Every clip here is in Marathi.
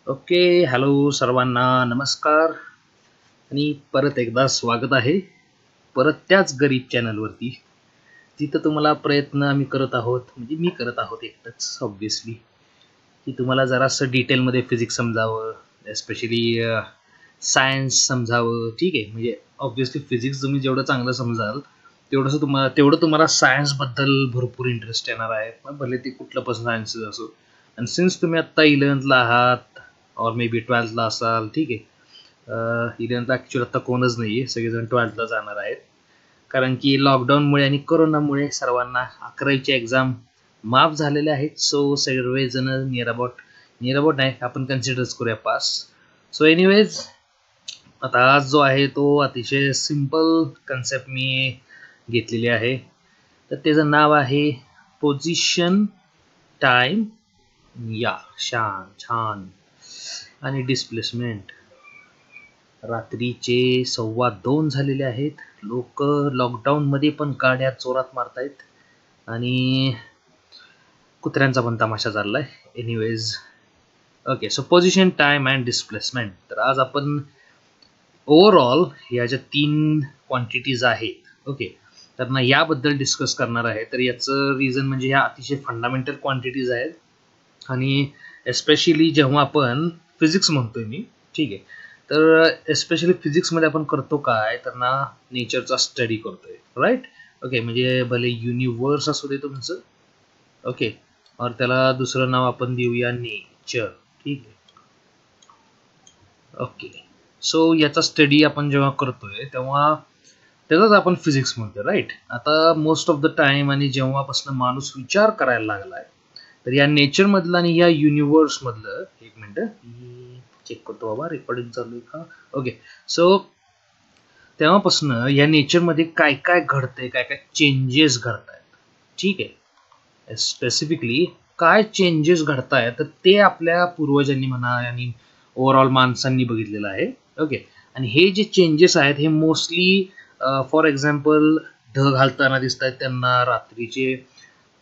ओके. हॅलो सर्वांना नमस्कार आणि परत एकदा स्वागत आहे परत त्याच गरीब चॅनलवरती, जिथं तुम्हाला प्रयत्न आम्ही करत आहोत, म्हणजे मी करत आहोत एकटंच ऑब्व्हियसली, की तुम्हाला जरासं डिटेलमध्ये फिजिक्स समजावं, एस्पेशली सायन्स समजावं. ठीक आहे, म्हणजे ऑब्व्हियसली फिजिक्स तुम्ही जेवढं चांगलं समजाल तेवढं तुम्हाला सायन्सबद्दल भरपूर इंटरेस्ट येणार आहे, मग भले ते कुठलं पण सायन्स असो. आणि सिन्स तुम्ही आत्ता 11th आहात और मे बी 12th असाल, ठीक आहे. 11th ॲक्च्युअली आत्ता कोणच नाही आहे, सगळेजण 12th जाणार आहेत. कारण की लॉकडाऊनमुळे आणि कोरोनामुळे सर्वांना 11वीच्या एक्झाम माफ झालेल्या आहेत. सो सर्वजण नियर अबाउट नाही, आपण कन्सिडरच करूया पास. सो एनिवेज, आता आज जो आहे तो अतिशय सिम्पल कन्सेप्ट मी घेतलेली आहे. तर त्याचं नाव आहे पोझिशन, टाइम, या छान आणि डिस्प्लेसमेंट. रात्रीचे 2:15 झालेले आहेत. लोक लॉकडाऊनमध्ये पण गाड्या जोरात मारतायत आणि कुत्र्यांचा पण तमाशा चाललाय. Anyways, okay. So position, time and displacement. तर आज आपण ओव्हरऑल ह्या ज्या 3 क्वांटिटीज आहेत, ओके, तर ना याबद्दल डिस्कस करणार आहे. तर याचं रिझन म्हणजे ह्या अतिशय फंडामेंटल क्वांटिटीज आहेत आणि एस्पेशली जेव्हा आपण फिजिक्स म्हणतोय मी, ठीक आहे, तर एस्पेशली फिजिक्समध्ये आपण करतो काय, तर ना नेचरचा स्टडी करतोय, राईट. ओके, म्हणजे भले युनिवर्स असू दे तुमचं, ओके, और त्याला दुसरं नाव आपण देऊया नेचर, ठीक आहे. ओके, सो याचा स्टडी आपण जेव्हा करतोय तेव्हा त्याचाच आपण फिजिक्स म्हणतोय, राईट. आता मोस्ट ऑफ द टाइम आणि जेव्हापासून माणूस विचार करायला लागलाय, तर या नेचरमधलं आणि या युनिवर्समधलं, एक मिनटं चेक करतो बाबा रेकॉर्डिंग चालू आहे का. ओके, सो तेव्हापासून या नेचरमध्ये काय काय घडतंय, काय काय चेंजेस घडतायत, ठीक आहे. स्पेसिफिकली काय चेंजेस घडतायत, तर ते आपल्या पूर्वजांनी म्हणा आणि ओव्हरऑल माणसांनी बघितलेलं आहे. ओके, आणि हे जे चेंजेस आहेत हे मोस्टली फॉर एक्झाम्पल ढग हालताना दिसत आहेत त्यांना, रात्रीचे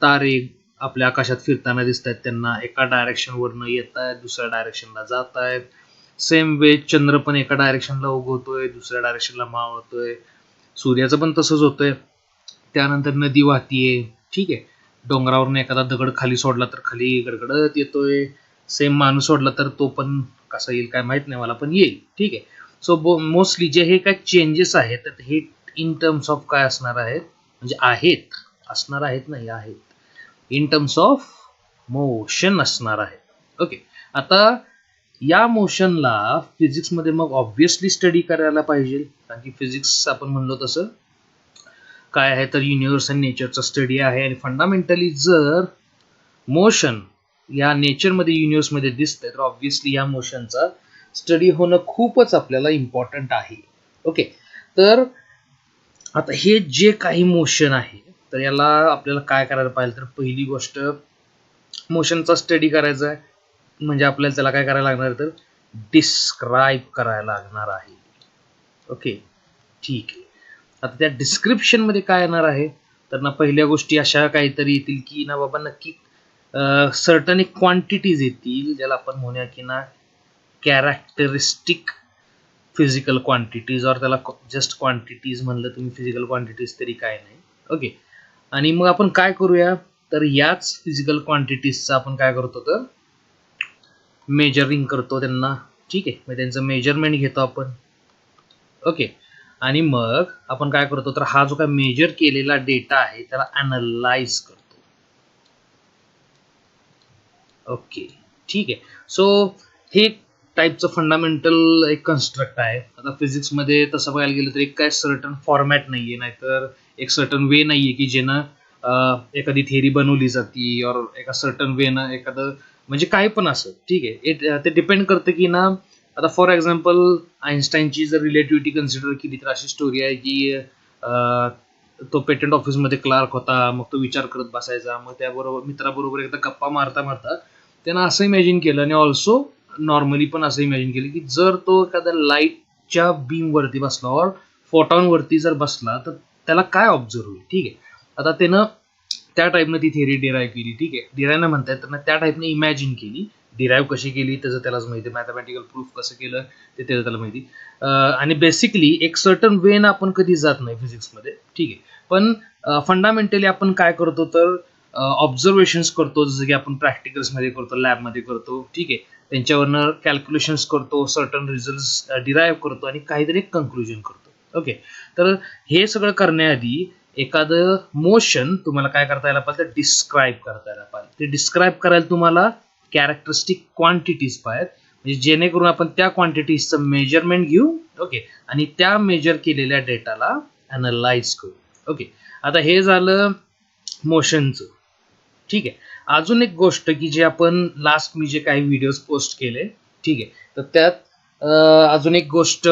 तारे आपल्या आकाशात फिरताना दिसत आहेत त्यांना, एका डायरेक्शनवरनं येत आहेत दुसऱ्या डायरेक्शनला जात आहेत. सेम वे चंद्र पण एका डायरेक्शनला उगवतोय दुसऱ्या डायरेक्शनला मावळतोय, सूर्याचं पण तसंच होतंय. त्यानंतर नदी वाहतीये, ठीक आहे, डोंगरावरून एखादा दगड खाली सोडला तर खाली गडगडत येतोय. सेम माणूस सोडला तर तो पण कसा येईल काय माहित नाही मला, पण येईल, ठीक आहे. सो मोस्टली जे हे काय चेंजेस आहेत तर हे इन टर्म्स ऑफ काय असणार आहेत, म्हणजे आहेत, असणार आहेत नाही आहेत, इन टर्म्स ऑफ मोशन असणार आहे. ओके, आता या मोशनला फिजिक्समध्ये मग ऑब्व्हियसली स्टडी करायला पाहिजे, कारण की फिजिक्स आपण म्हणलो तसं काय आहे, तर युनिव्हर्स आणि नेचरचा स्टडी आहे. आणि फंडामेंटली जर मोशन या नेचरमध्ये युनिव्हर्समध्ये दिसतंय तर ऑब्व्हियसली या मोशनचा स्टडी होणं खूपच आपल्याला इम्पॉर्टंट आहे. ओके, तर आता हे जे काही मोशन आहे तर याला आपल्याला काय करायला पाहिजे, तर पहिली गोष्ट मोशनचा स्टडी करायचा आहे, म्हणजे आपल्याला त्याला काय करायला लागणार, तर डिस्क्राईब करायला लागणार आहे. ओके, ठीक आहे. आता त्या डिस्क्रिप्शनमध्ये काय येणार आहे, तर ना पहिल्या गोष्टी अशा काहीतरी येतील की ना बाबा नक्की सर्टन एक क्वांटिटीज येतील, ज्याला आपण म्हणूया की ना कॅरेक्टरिस्टिक फिजिकल क्वांटिटीज, और त्याला जस्ट क्वांटिटीज म्हणलं तुम्ही, फिजिकल क्वांटिटीज तरी काय नाही. ओके, आणि मग आपण काय करूया, तर याच फिजिकल क्वांटिटीजचं आपण काय करतो, तर मेजरिंग करतो त्यांना, ठीक आहे, मग त्यांचं मेजरमेंट घेतो आपण. ओके, आणि मग आपण काय करतो, तर हा जो काय मेजर केलेला डेटा आहे त्याला अनालाइज करतो. ओके, ठीक आहे. सो हे टाईपचं फंडामेंटल एक कन्स्ट्रक्ट आहे. आता फिजिक्समध्ये तसं बघायला गेलं तर एक काय सर्टन फॉर्मॅट नाही आहे, नाहीतर एक सर्टन वे नाही आहे की ज्यानं एखादी थिअरी बनवली जाते, और एका सर्टन वेनं एखादं, म्हणजे काय पण असं, ठीक आहे. ते डिपेंड करतं की ना, आता फॉर एक्झाम्पल आईन्स्टाईनची जर रिलेटिव्हिटी कन्सिडर केली तर अशी स्टोरी आहे की तो पेटंट ऑफिसमध्ये क्लार्क होता, मग तो विचार करत बसायचा, मग त्याबरोबर मित्राबरोबर एकदा गप्पा मारता मारता त्यानं असं इमॅजिन केलं, आणि ऑल्सो नॉर्मली पण असं इमॅजिन केलं की जर तो एखाद्या लाईटच्या बीमवरती बसला और फोटॉनवरती जर बसला तर त्याला काय ऑब्झर्व होईल, ठीक आहे. आता त्यानं त्या टाईपनं ती थिअरी डिराईव्ह केली, ठीक आहे, डिराईव्ह नाही म्हणता येत, तर त्या टाईपने इमॅजिन केली, डिराईव्ह कशी केली त्याचं त्यालाच माहिती, मॅथमॅटिकल प्रूफ कसं केलं ते त्याचं त्याला माहिती. आणि बेसिकली एक सर्टन वेन आपण कधी जात नाही फिजिक्समध्ये, ठीक आहे. पण फंडामेंटली आपण काय करतो तर ऑब्झर्वेशन्स करतो, जसं की आपण प्रॅक्टिकल्समध्ये करतो, लॅबमध्ये करतो, ठीक आहे. त्यांच्यावरनं कॅल्क्युलेशन्स करतो, सर्टन रिझल्ट डिराईव्ह करतो आणि काहीतरी कन्क्लुजन करतो. ओके, तर हे सगळं करण्याआधी एखादं मोशन तुम्हाला काय करता यायला पाहिजे, डिस्क्राईब करता यायला पाहिजे. ते डिस्क्राईब करायला तुम्हाला कॅरेक्टरिस्टिक क्वांटिटीज पाहिजेत, म्हणजे जेणेकरून आपण त्या क्वांटिटीजचं मेजरमेंट घेऊ, ओके, आणि त्या मेजर केलेल्या डेटाला अनालाइज करू. ओके, आता हे झालं मोशनचं, ठीक आहे. अजून एक गोष्ट की जे आपण लास्ट मी जे काही व्हिडिओज पोस्ट केले, ठीक आहे, तर त्यात अजून एक गोष्ट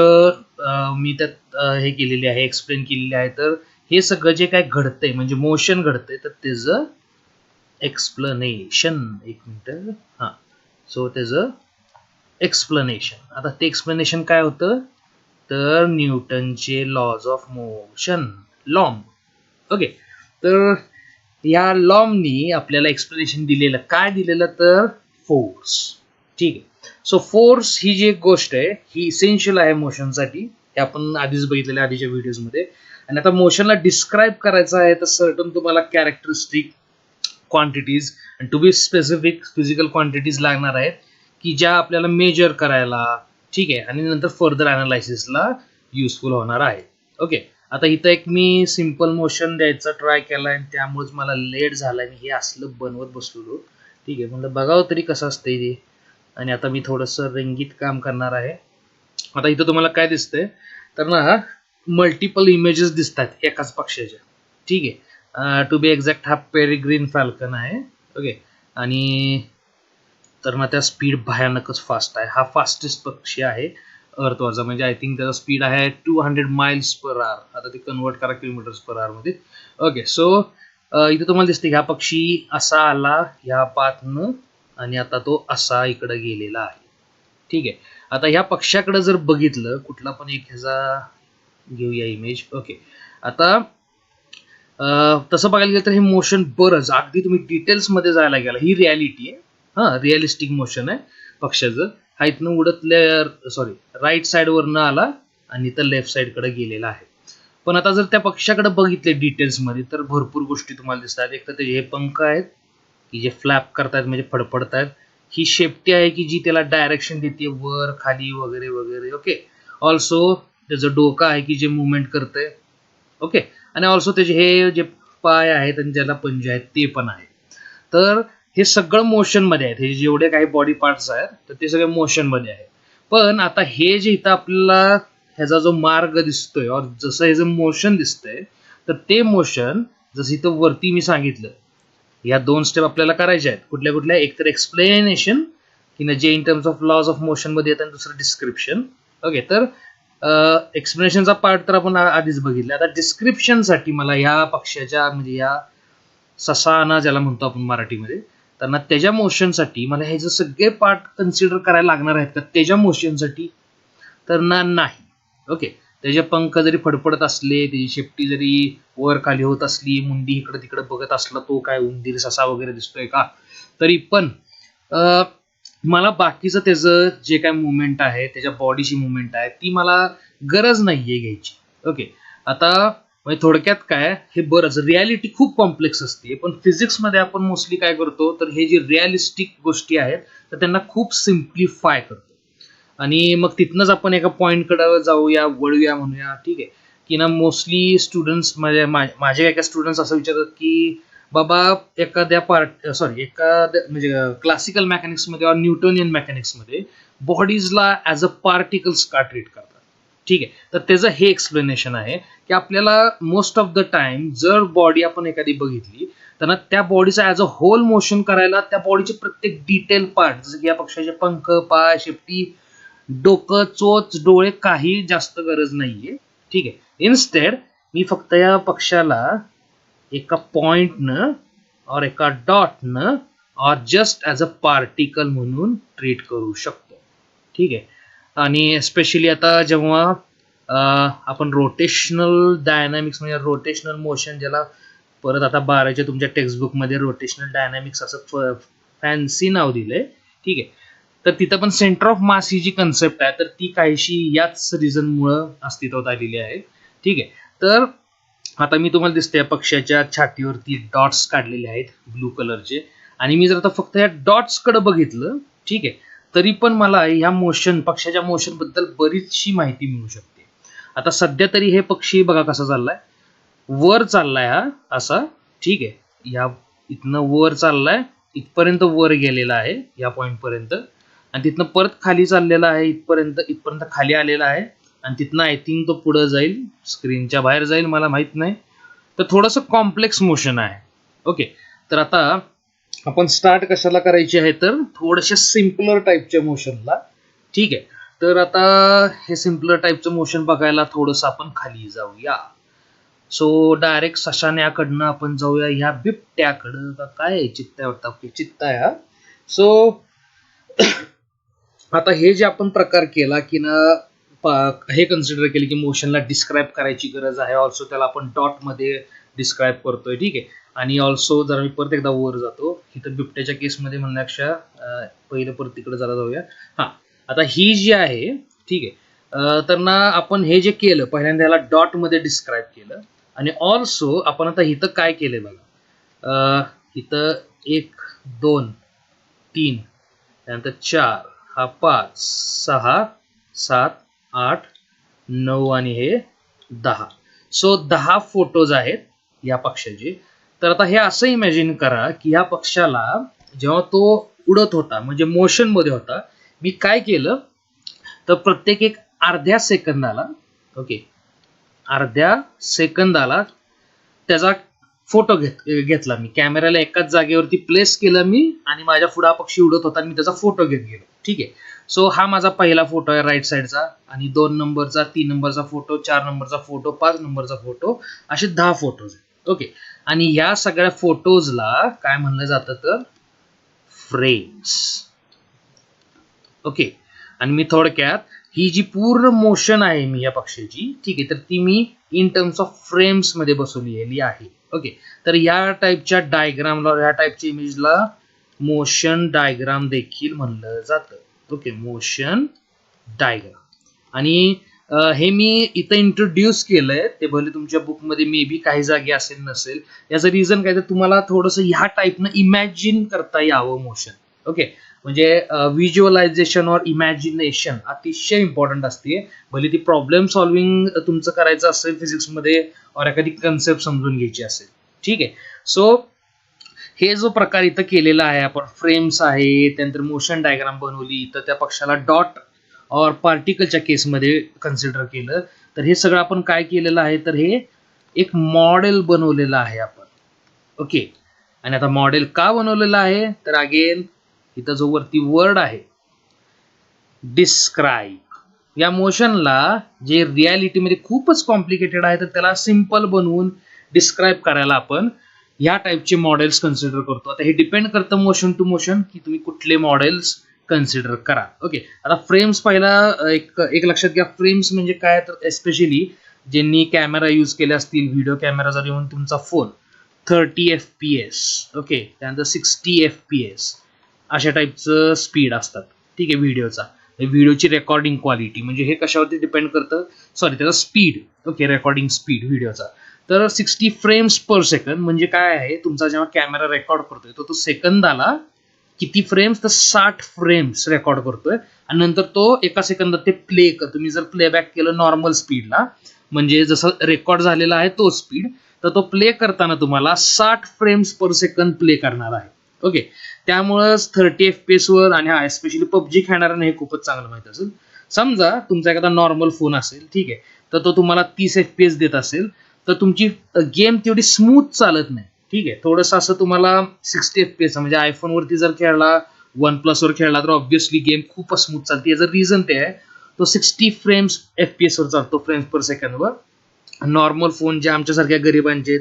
मी त्यात हे केलेली आहे, एक्सप्लेन केलेली आहे. तर हे सगळं जे काय घडतंय म्हणजे मोशन घडतंय तर त्याचं एक्सप्लेनेशन, एक मिनिट, हां, सो त्याचं एक्सप्लेनेशन. आता ते एक्सप्लेनेशन काय होतं तर न्यूटनचे लॉज ऑफ मोशन, लॉम. ओके, तर या लॉमनी आपल्याला एक्सप्लेनेशन दिलेलं, काय दिलेलं तर फोर्स, ठीक आहे. सो फोर्स ही जी एक गोष्ट आहे ही इसेन्शियल आहे मोशनसाठी, हे आपण आधीच बघितलेलं आधीच्या व्हिडिओजमध्ये. आणि आता मोशनला डिस्क्राईब करायचं आहे तर सर्टन तुम्हाला कॅरेक्टरिस्टिक क्वांटिटीज आणि to be specific physical quantities लागणार आहेत की ज्या आपल्याला मेजर करायला, ठीक आहे, आणि नंतर फर्दर अनालायसिसला युजफुल होणार आहे. ओके, आता इथं एक मी सिम्पल मोशन द्यायचा ट्राय केला आणि त्यामुळेच मला लेट झाला आणि हे असलं बनवत बसलेलो, ठीक आहे. म्हणलं बघावं तरी कसं असतंय ते. आणि आता मी थोडंसं रंगीत काम करणार आहे. आता इथं तुम्हाला काय दिसतंय तर ना मल्टिपल इमेजेस दिसतात एकाच पक्षाच्या, ठीक आहे. टू बी एक्झॅक्ट हा पेरिग्रीन फॅल्कन आहे. ओके, आणि तर ना त्या स्पीड भयानकच फास्ट आहे. हा फास्टेस्ट पक्षी आहे अर्थवरचा, म्हणजे आय थिंक त्याचा स्पीड आहे 200 miles per hour. आता ते कन्वर्ट करा किलोमीटर्स पर आवर मध्ये. ओके, सो इथे तुम्हाला दिसते ह्या पक्षी असा आला ह्या पाथनं आणि आता तो असा इकडे गेलेला आहे, ठीक आहे. आता ह्या पक्षाकडे जर बघितलं, कुठला पण एक ह्याचा घेऊया इमेज. ओके, आता तसं बघायला गेलं तर हे मोशन बरंच अगदी तुम्ही डिटेल्समध्ये जायला गेला, ही रियालिटी आहे. हां, रिअलिस्टिक मोशन आहे पक्षाचं. हा इथनं उडत सॉरी राईट साईडवरनं आला आणि तर लेफ्ट साईडकडे गेलेला आहे. पण आता जर त्या पक्षाकडे बघितले डिटेल्समध्ये तर भरपूर गोष्टी तुम्हाला दिसतात. एक तर त्याचे हे पंख आहेत की जे फ्लॅप करतायत म्हणजे फडफडतायत. ही शेपटी आहे की जी त्याला डायरेक्शन देते वर खाली वगैरे वगैरे. ओके, ऑल्सो त्याचं डोकं आहे की जे मुवमेंट करतंय. ओके, आणि ऑल्सो त्याचे हे जे पाय आहेत आणि ज्याला पंजे आहेत ते पण आहे. तर हे सगळं मोशनमध्ये आहेत, हे जेवढे काही बॉडी पार्ट्स आहेत तर ते सगळे मोशनमध्ये आहे. पण आता हे जे इथं आपल्याला ह्याचा जो मार्ग दिसतोय और जसं ह्याचं मोशन दिसतंय तर ते मोशन जसं इथं वरती मी सांगितलं, या 2 स्टेप आपल्याला करायच्या आहेत. कुठल्या कुठल्या, एक तर एक्सप्लेनेशन की जे in terms of laws of मोशनमध्ये येतात, आणि दुसरं डिस्क्रिप्शन. ओके, तर एक्सप्लेनेशनचा पार्ट तर आपण आधीच बघितलं. आता डिस्क्रिप्शनसाठी मला ह्या पक्षाच्या म्हणजे या ससाना ज्याला म्हणतो आपण मराठीमध्ये, त्यांना त्याच्या मोशनसाठी मला हे जे सगळे पार्ट कन्सिडर करायला लागणार आहेत का त्याच्या मोशनसाठी तर नाही. ओके, त्याचे पंख जरी फडफडत असले, त्याची शेपटी जरी वर खाली होत असली, मुंडी इकडे तिकडे बघत असला तो काय उंदीर ससा वगैरे दिसतोय का, तरी पण मला बाकीचं त्याचं जे काय मुवमेंट आहे, त्याच्या बॉडीची मुवमेंट आहे ती मला गरज नाहीये घ्यायची. ओके, आता म्हणजे थोडक्यात काय, हे बरंच रियालिटी खूप कॉम्प्लेक्स असते, पण फिजिक्समध्ये आपण मोस्टली काय करतो तर हे जे रिअलिस्टिक गोष्टी आहेत तर त्यांना खूप सिम्प्लिफाय करतो आणि मग तिथनंच आपण एका पॉईंटकडे जाऊया, वळूया म्हणूया, ठीक आहे. की ना मोस्टली स्टुडंट्स माझे एका स्टुडंट्स असं विचारतात की बाबा एखाद्या एखाद्या म्हणजे क्लासिकल मेकॅनिक्समध्ये किंवा न्यूटोनियन मेकॅनिक्समध्ये बॉडीजला ॲज अ पार्टिकल्स का ट्रीट करतात, ठीक आहे. तर त्याचं हे एक्सप्लेनेशन आहे की आपल्याला मोस्ट ऑफ द टाइम जर बॉडी आपण एखादी बघितली तर त्या बॉडीचा ॲज अ होल मोशन करायला त्या बॉडीचे प्रत्येक डिटेल पार्ट, जसं की या पक्षाचे पंख, पाय, शेपटी, डोकं, चोच, डोळे, काही जास्त गरज नाहीये, ठीक आहे. इन्स्टेड मी फक्त या पक्षाला एका पॉइंटनं और एका डॉटनं or just as a particle म्हणून ट्रीट करू शकतो, ठीक आहे. आणि स्पेशली आता जेव्हा आपण रोटेशनल डायनॅमिक्स म्हणजे रोटेशनल मोशन, ज्याला परत आता 12च्या तुमच्या टेक्स्टबुकमध्ये रोटेशनल डायनॅमिक्स असं फॅन्सी नाव दिलंय ठीक आहे. तर तिथं पण सेंटर ऑफ मास ही जी कन्सेप्ट आहे तर ती काहीशी याच रिझनमुळं अस्तित्वात आलेली आहे. ठीक आहे. तर आता मी तुम्हाला दिसते पक्षाच्या छातीवरती डॉट्स काढलेले आहेत ब्लू कलरचे, आणि मी जर आता फक्त या डॉट्सकडे बघितलं, ठीक आहे, तरी पण मला ह्या मोशन पक्षाच्या मोशन बद्दल बरीचशी माहिती मिळू शकते. आता सध्या तरी हे पक्षी बघा कसा चाललाय, वर चाललाय हा असा, ठीक आहे, या इथनं वर चाललाय, इथपर्यंत वर गेलेला आहे या पॉइंट पर्यंत, आणि तिथनं परत खाली चाललेला आहे इथपर्यंत खाली आलेला आहे, आणि तिथनं आय थिंक तो पुढे जाईल, स्क्रीनच्या बाहेर जाईल, मला माहित नाही. तर थोडंसं कॉम्प्लेक्स मोशन आहे. ओके. तर आता आपण स्टार्ट कशाला करायची आहे, तर थोड्याशा सिम्पलर टाईपच्या मोशनला. ठीक आहे. तर आता हे सिम्पलर टाईपचं मोशन बघायला थोडंसं आपण खाली जाऊया. सो डायरेक्ट सशाण्याकडनं आपण जाऊया ह्या बिबट्याकडं. काय आहे, चित्ता वाटतं, ओके चित्ता आहे हा. सो आता हे जे आपण प्रकार केला की ना, हे कन्सिडर केले की मोशनला डिस्क्राईब करायची गरज आहे, ऑल्सो त्याला आपण डॉटमध्ये डिस्क्राईब करतोय. ठीक आहे. आणि ऑल्सो जर मी परत एकदा वर जातो, इथं बिबट्याच्या केसमध्ये म्हणण्यापेक्षा पहिलं परत तिकडे जरा जाऊया. हां, आता ही जी आहे, ठीक आहे, तर ना आपण हे जे केलं पहिल्यांदा ह्याला डॉटमध्ये डिस्क्राईब केलं, आणि ऑल्सो आपण आता इथं काय केलंय बघा, इथं 1 2 3 त्यानंतर 4, हा 5 6 7 8 9 आणि हे 10. सो 10 फोटोज आहेत या पक्षाचे. तर आता हे असं इमॅजिन करा की या पक्षाला जेव्हा तो उडत होता म्हणजे मोशन मध्ये होता, मी काय केलं तर प्रत्येक एक अर्ध्या सेकंदाला, ओके, अर्ध्या सेकंदाला त्याचा फोटो घेतला मी, कॅमेऱ्याला एकाच जागेवरती प्लेस केलं मी, आणि माझ्या पुढे पक्षी उडत होता आणि मी त्याचा फोटो घेत गेलो. ठीक आहे. सो हा माझा पहिला फोटो आहे राईट साईडचा, आणि 2 नंबरचा, 3 नंबरचा फोटो, 4 नंबरचा फोटो, 5 नंबरचा फोटो, असे 10 फोटोज. ओके. आणि या सगळ्या फोटोजला काय म्हणलं जातं तर फ्रेम्स. ओके. आणि मी थोडक्यात ही जी पूर्ण मोशन आहे मी या पक्षाची, ठीक आहे, तर ती मी इन टर्म्स ऑफ फ्रेम्स मध्ये बसवलेली आहे. ओके. तर या टाईपच्या डायग्रामला, या टाईपच्या इमेजला मोशन डायग्राम देखील म्हणलं जातं. Okay, motion diagram. आणि हे मी इथं इंट्रोड्यूस केलंय, ते भले तुमच्या बुकमध्ये मे बी काही जागी असेल नसेल. याचं रिझन काय तर तुम्हाला थोडंसं ह्या टाईपनं इमॅजिन करता यावं मोशन. ओके. म्हणजे व्हिज्युअलायझेशन और इमॅजिनेशन अतिशय इम्पॉर्टंट असते. भले ती प्रॉब्लेम सॉल्व्हिंग तुमचं करायचं असेल फिजिक्समध्ये, और एखादी कन्सेप्ट समजून घ्यायची असेल. ठीक आहे. सो हे जो प्रकार इथं केलेला आहे आपण, फ्रेम्स आहे, त्यानंतर मोशन डायग्राम बनवली, तर त्या पक्षाला डॉट और पार्टिकलच्या केसमध्ये कन्सिडर केलं, तर हे सगळं आपण काय केलेलं आहे तर हे एक मॉडेल बनवलेलं आहे आपण. ओके. आणि आता मॉडेल का बनवलेलं आहे तर अगेन इथं जो वरती वर्ड आहे डिस्क्राईब, या मोशनला जे रियालिटीमध्ये खूपच कॉम्प्लिकेटेड आहे तर त्याला सिम्पल बनवून डिस्क्राईब करायला आपण या टाईपचे मॉडेल्स कन्सिडर करतो. आता हे डिपेंड करतं मोशन टू मोशन की तुम्ही कुठले मॉडेल्स कन्सिडर करा. ओके. आता फ्रेम्स पहिला एक लक्षात घ्या, फ्रेम्स म्हणजे काय तर एस्पेशली ज्यांनी कॅमेरा यूज केले असतील, व्हिडिओ कॅमेरा जर येऊन तुमचा फोन 30 FPS, ओके, त्यानंतर 60 FPS अशा टाईपचं स्पीड असतात. ठीक आहे. व्हिडिओचा, व्हिडिओची रेकॉर्डिंग क्वालिटी, म्हणजे हे कशावरती डिपेंड करतं, सॉरी त्याचा स्पीड. ओके, रेकॉर्डिंग स्पीड व्हिडिओचा. तर 60 फ्रेम्स पर सेकंद म्हणजे काय आहे, तुमचा जेव्हा कॅमेरा रेकॉर्ड करतोय तो सेकंदाला किती फ्रेम्स, तर 60 फ्रेम्स रेकॉर्ड करतोय, आणि नंतर तो एका सेकंदात ते प्ले करतो. तुम्ही जर प्लेबॅक केलं नॉर्मल स्पीडला, म्हणजे जसं रेकॉर्ड झालेला आहे तो स्पीड, तर तो प्ले करताना तुम्हाला 60 फ्रेम्स पर सेकंद प्ले करणार आहे. ओके. त्यामुळंच 30 FPS वर, आणि हा स्पेशली पबजी खेळणाऱ्यांना हे खूपच चांगलं माहित असेल. समजा तुमचा एखादा नॉर्मल फोन असेल, ठीक आहे, तर तो तुम्हाला 30 FPS देत असेल, तर तुमची गेम तेवढी स्मूथ चालत नाही. ठीक आहे. थोडंसं असं तुम्हाला 60 FPS म्हणजे आयफोनवरती जर खेळला, OnePlus वर खेळला, तर ऑब्व्हियसली गेम खूपच स्मूथ चालते. याचं रिझन ते आहे, तो 60 फ्रेम्स FPS वर चालतो, फ्रेम्स पर सेकंदवर. नॉर्मल फोन जे आमच्यासारख्या गरिबांचे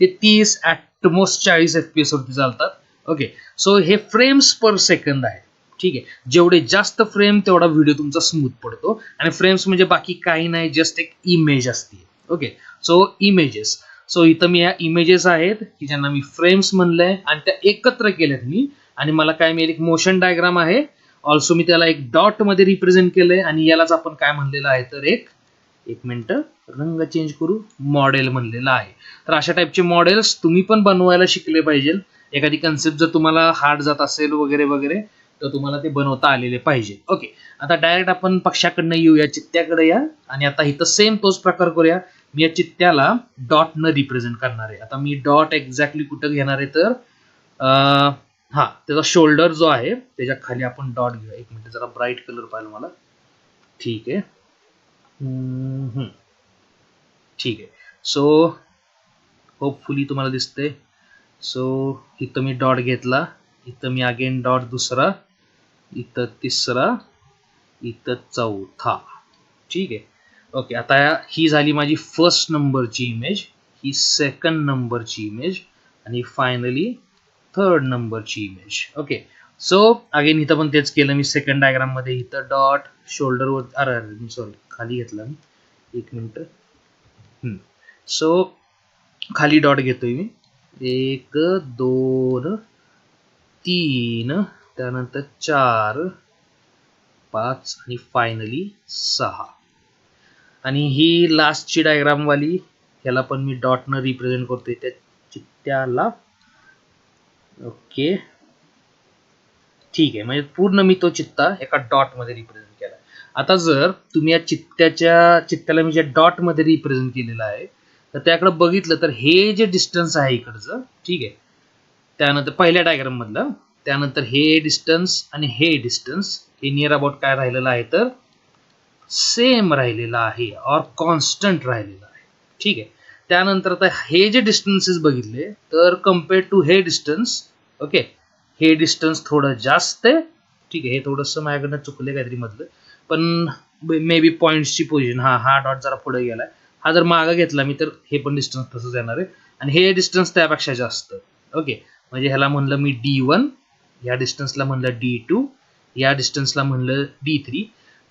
ते 30 ॲटमोस्ट 40 FPS वरती चालतात. ओके. सो हे फ्रेम्स पर सेकंद आहे. ठीक आहे. जेवढे जास्त फ्रेम तेवढा व्हिडिओ तुमचा स्मूथ पडतो, आणि फ्रेम्स म्हणजे बाकी काही नाही, जस्ट एक इमेज असते. ओके. So images. सो इथं मी या इमेजेस आहेत की ज्यांना मी फ्रेम्स म्हणलंय, आणि त्या एकत्र केल्यात मी, आणि मला काय मिळेल, एक मोशन डायग्राम आहे. ऑल्सो मी त्याला एक डॉट मध्ये रिप्रेझेंट केलंय आणि यालाच आपण काय म्हणलेलं आहे तर एक मिनिट रंग चेंज करू, मॉडेल म्हणलेलं आहे. तर अशा टाईपचे मॉडेल्स तुम्ही पण बनवायला शिकले पाहिजे. एखादी कन्सेप्ट जर तुम्हाला हार्ड जात असेल वगैरे वगैरे तर तुम्हाला ते बनवता आलेले पाहिजे. ओके, आता डायरेक्ट आपण पक्षाकडनं येऊया, चित्त्याकडे या. आणि आता इथं सेम तोच प्रकार करूया. मी या चित्त्याला डॉट न रिप्रेझेंट करणार आहे. आता मी डॉट एक्झॅक्टली कुठं घेणार आहे तर हा त्याचा शोल्डर जो आहे त्याच्या खाली आपण डॉट घेऊया. एक मिनिट, जरा ब्राईट कलर पाहिजे मला. ठीक आहे, ठीक आहे. सो होपफुली तुम्हाला दिसतंय. सो इथं मी डॉट घेतला, इथं मी अगेन डॉट दुसरा, इथं तिसरा, इथं चौथा. ठीक आहे. ओके, आता ही झाली माझी फर्स्ट नंबरची इमेज, ही सेकंड नंबरची इमेज आणि फायनली थर्ड नंबरची इमेज. ओके, सो अगेन इथं पण तेच केलं मी. सेकंड डायग्राम मध्ये इथं डॉट शोल्डरवर, अरे सॉरी खाली घेतला मी, एक मिनिट. सो खाली डॉट घेतोय मी, 1 2 3 त्यानंतर 4 5 आणि फायनली 6. आणि ही लास्टची डायग्राम वाली, ह्याला पण मी डॉटनं रिप्रेझेंट करतोय त्या चित्त्याला. ओके, ठीक आहे. म्हणजे पूर्ण मी तो चित्ता एका डॉट मध्ये रिप्रेझेंट केला. आता जर तुम्ही या चित्त्याला मी ज्या डॉट मध्ये रिप्रेझेंट केलेलं आहे तर त्याकडे बघितलं तर हे जे डिस्टन्स आहे इकडचं, ठीक आहे, त्यानंतर पहिल्या डायग्राम मधलं, त्यानंतर हे डिस्टन्स आणि हे डिस्टन्स हे नियर अबाउट काय राहिलेलं आहे तर सेम राहिलेलं आहे और कॉन्स्टंट राहिलेलं आहे. ठीक आहे. त्यानंतर आता हे जे डिस्टन्सेस बघितले तर कम्पेअर टू हे डिस्टन्स, ओके, हे डिस्टन्स थोडं जास्त आहे. ठीक आहे, हे थोडंसं माझ्याकडनं चुकले काहीतरी मधलं, पण मे बी पॉईंट्सची पोझिशन, हा डॉट जरा पुढे गेलाय. हा जर मागं घेतला मी तर हे पण डिस्टन्स तसंच येणार आहे आणि हे डिस्टन्स त्यापेक्षा जास्त. ओके, म्हणजे ह्याला म्हणलं मी D1, या डिस्टन्सला म्हणलं D2, या डिस्टन्सला म्हणलं D3.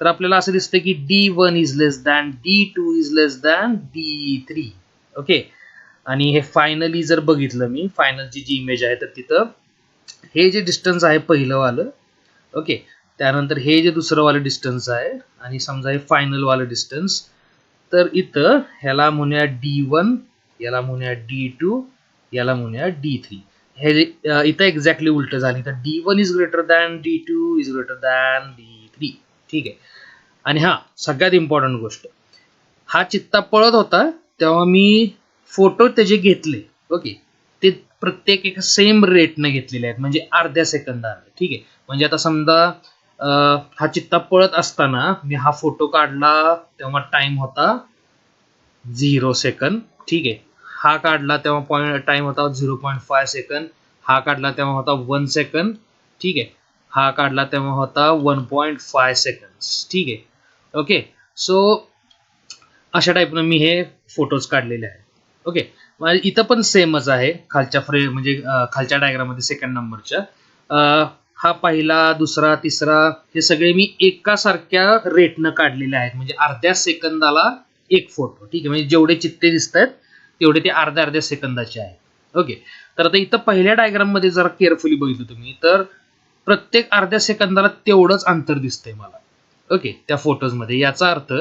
तर आपल्याला असं दिसतं की D1 is less than D2 is less than D3. Okay, आणि हे फायनली जर बघितलं मी, फायनलची जी इमेज आहे तर तिथं हे जे डिस्टन्स आहे पहिलं वालं, ओके, त्यानंतर हे जे दुसरं वालं डिस्टन्स आहे आणि समजा हे फायनल वालं डिस्टन्स, तर इथं ह्याला म्हणूया D1, याला म्हणूया D2, याला म्हणूया D3. हे इथं एक्झॅक्टली उलट झाली, तर D1 is greater than D2 is greater than D3. ठीक आहे. आणि हा सगळ्यात इम्पॉर्टंट गोष्ट, हा चित्ता पळत होता तेव्हा मी फोटो त्याचे घेतले. ओके, ते प्रत्येक एका सेम रेटने घेतलेले आहेत, म्हणजे अर्ध्या सेकंदाने. ठीक आहे, म्हणजे आता समजा हा चित्ता पळत असताना मी हा फोटो काढला तेव्हा टाइम होता 0 सेकंद. ठीक आहे, हा काढला तेव्हा टाइम होता 0.5 सेकंद, हा काढला तेव्हा होता 1 सेकंद. ठीक आहे, हा काढला तेव्हा होता 1.5 सेकंद. ठीक आहे. ओके, सो अशा टाईपनं मी हे फोटोज काढलेले आहेत. ओके, इथं पण सेमच आहे खालच्या म्हणजे खालच्या डायग्राममध्ये सेकंड नंबरच्या. हा पहिला, दुसरा, तिसरा हे सगळे मी एकासारख्या रेटनं काढलेले आहेत, म्हणजे अर्ध्या सेकंदाला एक फोटो. ठीक आहे, म्हणजे जेवढे चित्ते दिसत आहेत तेवढे ते अर्ध्या अर्ध्या सेकंदाचे आहेत. ओके, तर आता इथं पहिल्या डायग्राम मध्ये जरा केअरफुली बघितलं तुम्ही तर प्रत्येक अर्ध्या सेकंदाला तेवढंच अंतर दिसतंय मला. ओके, त्या फोटोज मध्ये. याचा अर्थ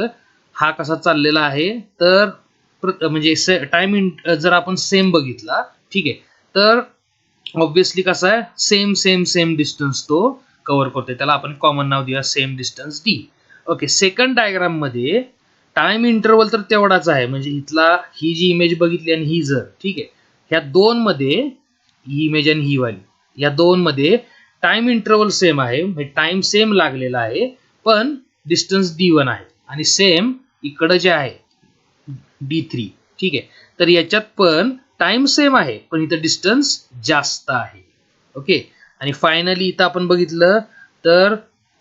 हा कसा चाललेला आहे तर म्हणजे टाइम जर आपण सेम बघितला, ठीक आहे, तर ऑब्व्हियसली कसा आहे, सेम सेम सेम डिस्टन्स तो कव्हर करतोय. त्याला आपण कॉमन नाव देऊया same distance D. Okay, second diagram मध्ये टाइम इंटरवल तर तेवढाच आहे, म्हणजे इथला ही जी इमेज बघितली आणि ही जर, ठीक आहे, ह्या दोन मध्ये, ही इमेज आणि ही वाली, या दोन मध्ये टाइम इंटरवल सेम आहे, म्हणजे टाइम सेम लागलेला आहे, पण डिस्टन्स D1 आहे आणि सेम इकडं जे आहे D3. ठीक आहे, तर याच्यात पण टाइम सेम आहे पण इथं डिस्टन्स जास्त आहे. ओके, आणि फायनली इथं आपण बघितलं तर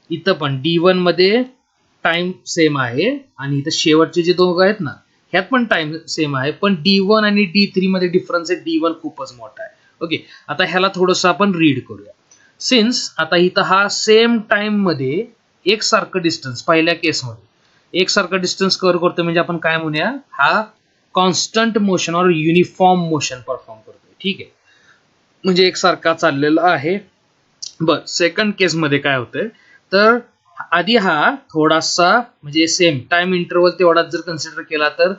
इथं पण D1 मध्ये टाइम सेम आहे आणि इथं शेवटचे जे दोघं आहेत ना ह्यात पण टाइम सेम आहे, पण D1 आणि D3 मध्ये डिफरन्स आहे, D1 खूपच मोठा आहे. ओके, आता ह्याला थोडंसं आपण रीड करूया. सिन्स आता इथं हा सेम टाइम मध्ये एकसारखं डिस्टन्स, पहिल्या केसमध्ये एकसारखं डिस्टन्स कव्हर करतो, म्हणजे आपण काय म्हणूया, हा कॉन्स्टंट मोशन और युनिफॉर्म मोशन परफॉर्म करतोय. ठीक आहे, म्हणजे एकसारखा चाललेला आहे. बर सेकंड केसमध्ये काय होतंय तर आधी हा थोडासा म्हणजे सेम टाइम इंटरवल तेवढाच जर कन्सिडर केला तर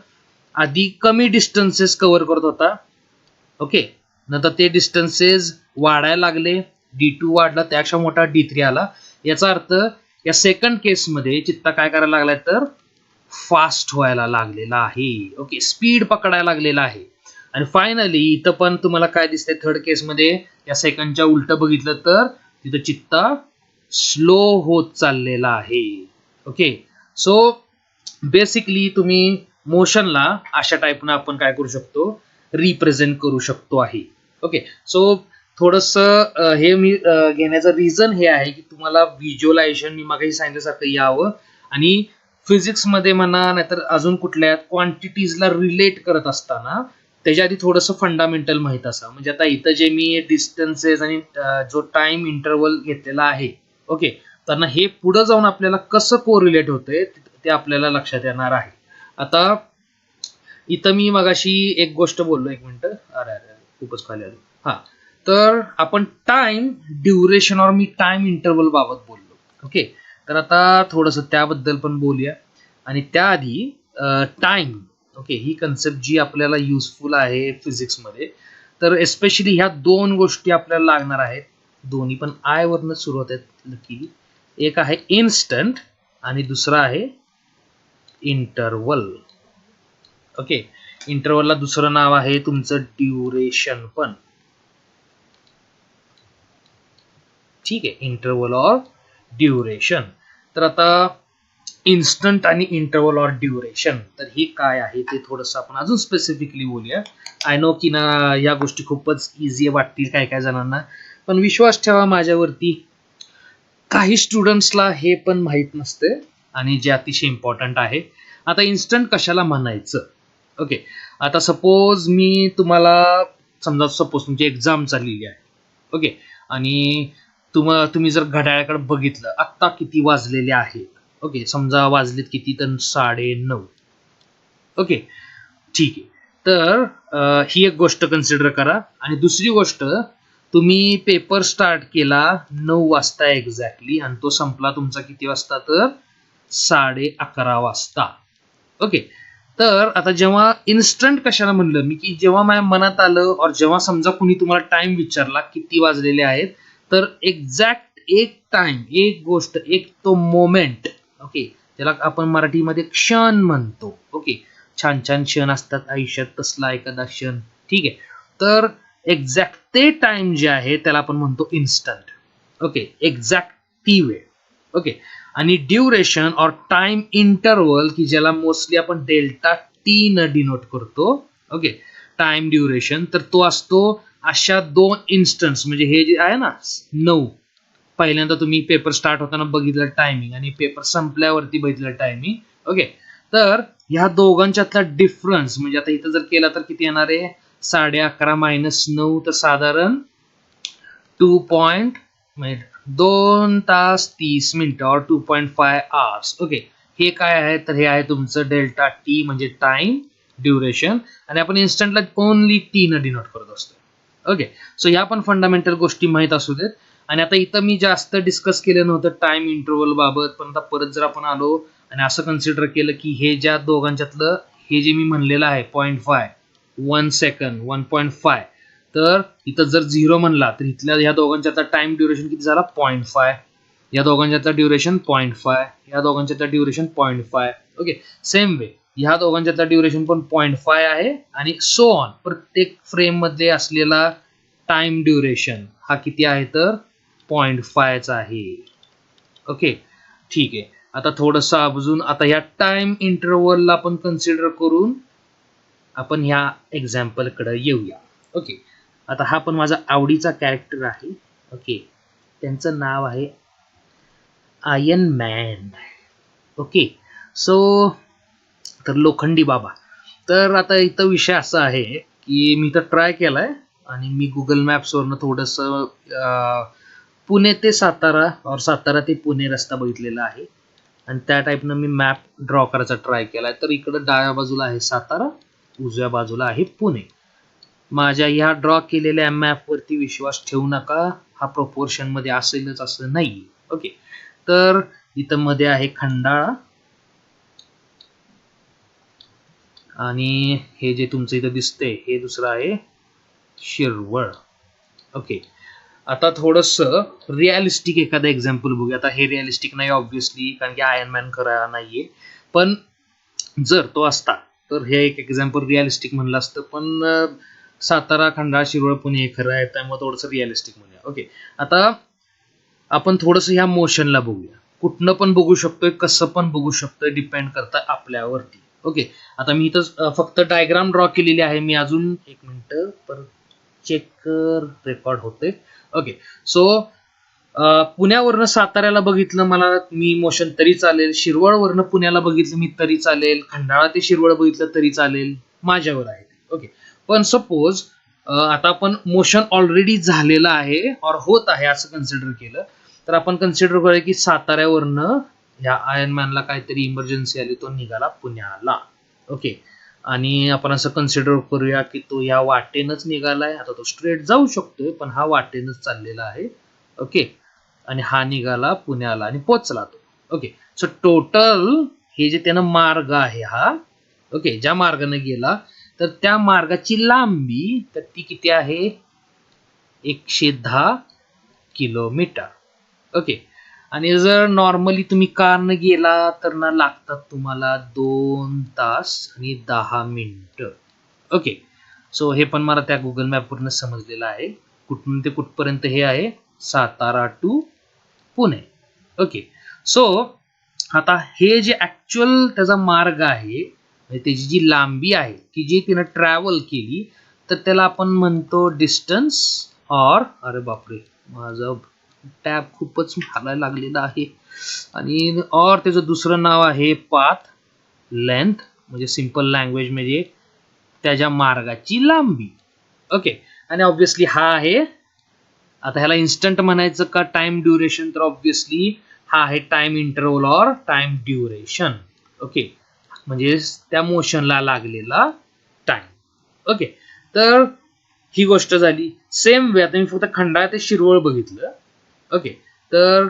आधी कमी डिस्टन्सेस कव्हर करत होता. ओके, नंतर ते डिस्टन्सेस वाढायला लागले, D2 वाढला, त्यापेक्षा मोठा D3 आला. याचा अर्थ या सेकंड केसमध्ये चित्ता काय करायला लागलाय तर फास्ट व्हायला लागलेला आहे. ओके, स्पीड पकडायला लागलेला आहे. आणि फायनली इथं पण तुम्हाला काय दिसतंय थर्ड केसमध्ये या सेकंडच्या उलट बघितलं तर तिथं चित्ता स्लो होत चाललेला आहे. ओके, सो बेसिकली तुम्ही मोशनला अशा टाईपनं आपण काय करू शकतो रिप्रेझेंट करू शकतो आहे. ओके, सो थोडस हे मी घेण्याचं रिझन हे आहे की तुम्हाला व्हिज्युअलायझेशन मी मागे सांगितल्यासारखं यावं आणि फिजिक्समध्ये म्हणा नाहीतर अजून कुठल्या क्वांटिटीजला रिलेट करत असताना त्याच्या आधी थोडंसं फंडामेंटल माहित असावं. म्हणजे आता इथं जे मी डिस्टन्सेस आणि जो टाइम इंटरवल घेतलेला आहे ओके त्यांना हे पुढे जाऊन आपल्याला कसं कोरिलेट होतंय ते आपल्याला लक्षात येणार आहे. आता इथं मी मगाशी एक गोष्ट बोललो, एक मिनिट, अरे अरे खूपच खाली आलो. हा, तर आपण टाइम ड्युरेशन और मी टाइम इंटरवल बाबत बोललो. ओके, तर आता थोडंसं त्याबद्दल पण बोलूया. आणि त्याआधी टाइम ओके ही कन्सेप्ट जी आपल्याला युजफुल आहे फिजिक्समध्ये, तर एस्पेशली ह्या दोन गोष्टी आपल्याला लागणार आहेत. दोन्ही पण आय वरनं सुरू होत आहेत लकीली. एक आहे इन्स्टंट आणि दुसरा आहे इंटरवल. ओके, इंटरवलला दुसरं नाव आहे तुमचं ड्युरेशन पण. ठीक आहे, इंटरवल और ड्युरेशन. तर आता इन्स्टंट आणि इंटरवल और ड्युरेशन तर हे काय आहे ते थोडंसं आपण अजून स्पेसिफिकली बोलूया. आय नो की ना या गोष्टी खूपच इझी वाटतील काय काय जणांना, पण विश्वास ठेवा माझ्यावरती, काही स्टुडंट्सला हे पण माहीत नसते आणि जे अतिशय इम्पॉर्टंट आहे. आता इन्स्टंट कशाला म्हणायचं. ओके, आता सपोज मी तुम्हाला समजा सपोज तुमची एक्झाम चाललेली आहे. ओके, आणि तुम्ही जर घड्याळाकडे बघितलं आत्ता किती वाजलेले आहेत. ओके, समजा वाजलेत किती तर 9:30. ओके, ठीक आहे. तर ही एक गोष्ट कन्सिडर करा. आणि दुसरी गोष्ट, तुम्ही पेपर स्टार्ट केला 9 वाजता एक्झॅक्टली आणि तो संपला तुमचा किती वाजता तर 11:30 वाजता. ओके, तर आता जेव्हा इन्स्टंट कशाला म्हणलं मी की जेव्हा माझ्या मनात आलं और जेव्हा समजा कुणी तुम्हाला टाइम विचारला किती वाजलेले आहेत तर एक्झॅक्ट एक टाइम, एक गोष्ट, एक तो मोमेंट. ओके, त्याला आपण मराठीमध्ये क्षण म्हणतो. ओके, छान छान क्षण असतात आयुष्यात, तसला एखादा क्षण. ठीक आहे, तर एक्झॅक्ट ते टाइम जे आहे त्याला आपण म्हणतो इन्स्टंट. ओके, एक्झॅक्ट ती वेळ. ओके, आणि ड्युरेशन और टाइम इंटरवल की ज्याला मोस्टली आपण डेल्टा टी न डिनोट करतो. ओके, टाइम ड्युरेशन, तर तो असतो अशा दोन इन्स्टन्स. म्हणजे हे जे आहे ना 9, पहिल्यांदा तुम्ही पेपर स्टार्ट होताना बघितलं टायमिंग आणि पेपर संपल्यावरती बघितलं टायमिंग. ओके, तर ह्या दोघांच्यातला डिफरन्स म्हणजे आता इथं जर केला तर किती येणार आहे 11:30 - 9 तर साधारण 2 तास 30 मिनिटं और 2.5 आवर्स. ओके, हे काय आहे तर हे आहे तुमचं डेल्टा टी म्हणजे टाइम ड्युरेशन आणि आपण इन्स्टंटला ओनली टी न डिनोट करत असतो. ओके, सो ह्या पण फंडामेंटल गोष्टी माहीत असू देत. आणि आता इथं मी जास्त डिस्कस केलं नव्हतं टाइम इंटरवल बाबत, पण आता परत जर आपण आलो आणि असं कन्सिडर केलं की हे ज्या दोघांच्यातलं हे जे मी म्हणलेलं आहे 0.5 1 सेकंड 1.5, तर इथं जर 0 म्हणला तर इथल्या ह्या दोघांच्यातला टाइम ड्युरेशन किती झाला 0.5, या दोघांच्यातला ड्युरेशन 0.5, या दोघांच्यातला ड्युरेशन 0.5. ओके, सेम वे ह्या दोघांच्यातला ड्युरेशन पण 0.5 आहे आणि सो ऑन. प्रत्येक फ्रेम मध्ये असलेला टाइम ड्युरेशन हा किती आहे तर 0.5 आहे. ओके, ठीक आहे. आता थोडंसं अजून आता ह्या टाइम इंटरवलला आपण कन्सिडर करून आपण ह्या एक्झाम्पलकडे येऊया. ओके, आता हा पण माझा आवडीचा कॅरेक्टर आहे. ओके, त्यांचं नाव आहे आयर्न मॅन. ओके, सो तर लोखंडी बाबा. तर आता इथं विषय असा आहे की मी तर ट्राय केलाय आणि मी गुगल मॅप्सवरनं थोडंसं पुणे ते सातारा और सातारा ते पुणे रस्ता बघितलेला आहे आणि त्या टाईपनं मी मॅप ड्रॉ करायचा ट्राय केलाय. तर इकडं डाव्या बाजूला आहे सातारा, उजव्या बाजूला आहे पुणे. माझ्या ह्या ड्रॉ केलेल्या मॅप वरती विश्वास ठेवू नका, हा प्रोपोर्शन मध्ये असेलच असं नाही. ओके, तर इथं मध्ये आहे खंडाळा आणि हे जे तुमचं इथं दिसतंय हे दुसरं आहे शिरवळ. ओके, आता थोडस रिअलिस्टिक एखादं एक्झाम्पल बघूया. आता हे रिअलिस्टिक नाही ऑब्व्हियसली, कारण की आयर्न मॅन खरा नाहीये, पण जर तो असता तर हे एक एक्झाम्पल रिअलिस्टिक म्हणलं असतं. पण सातारा, खंडाळा, शिरवळ, पुणे हे खरं आहे, त्यामुळे थोडंसं रिअलिस्टिक म्हणूया. ओके, आता आपण थोडंसं ह्या मोशनला बघूया. कुठनं पण बघू शकतोय, कसं पण बघू शकतोय, डिपेंड करतं आपल्यावरती. ओके, आता मी इथं फक्त डायग्राम ड्रॉ केलेली आहे. मी अजून एक मिनिट परत चेक रेकॉर्ड होते. ओके, सो पुण्यावरनं साताऱ्याला बघितलं मला मी मोशन तरी चालेल, शिरवळवरनं पुण्याला बघितलं मी तरी चालेल, खंडाळा ते शिरवळ बघितलं तरी चालेल, माझ्यावर आहे. ओके, पण सपोज आता आपण मोशन ऑलरेडी झालेलं आहे और होत आहे असं कन्सिडर केलं, तर आपण कन्सिडर करूया की साताऱ्यावरनं ह्या आयर्न मॅनला काहीतरी इमर्जन्सी आली, तो निघाला पुण्याला. ओके, आणि आपण असं कन्सिडर करूया की तो या वाटेनच निघालाय. आता तो स्ट्रेट जाऊ शकतोय, पण हा वाटेनच चाललेला आहे. ओके, आणि हा निघाला पुण्याला आणि पोचला तो. ओके, सो टोटल हे जे त्यानं मार्ग आहे हा, ओके, ज्या मार्गाने गेला तर त्या मार्गाची लांबी तर ती किती आहे, 110 किलोमीटर. ओके, आणि जर नॉर्मली तुम्ही कारनं गेला तर ना लागतात तुम्हाला 2 तास आणि 10 मिनिटं. ओके, सो हे पण मला त्या गुगल मॅपवरनं समजलेलं आहे. कुठून ते कुठपर्यंत हे आहे, Satara to Pune. Okay, so आता हे जे ऍक्च्युअल त्याचा मार्ग आहे, त्याची जी लांबी आहे की जी तिनं ट्रॅव्हल केली, तर त्याला आपण म्हणतो डिस्टन्स और, अरे बापरे माझं टॅब खूपच हालायला लागलेला आहे, आणि और त्याचं दुसरं नाव आहे पाथ लेंथ, म्हणजे सिंपल लँग्वेज म्हणजे त्याच्या मार्गाची लांबी. ओके, आणि ऑब्व्हियसली हा आहे, आता ह्याला इन्स्टंट म्हणायचं का टाइम ड्युरेशन, तर ऑब्व्हियसली हा आहे टाइम इंटरव्हल और टाइम ड्युरेशन. ओके, म्हणजे त्या मोशनला लागलेला टाइम. ओके, तर ही गोष्ट झाली. सेम वे आता मी फक्त खंडाळा ते शिरवळ बघितलं. ओके, तर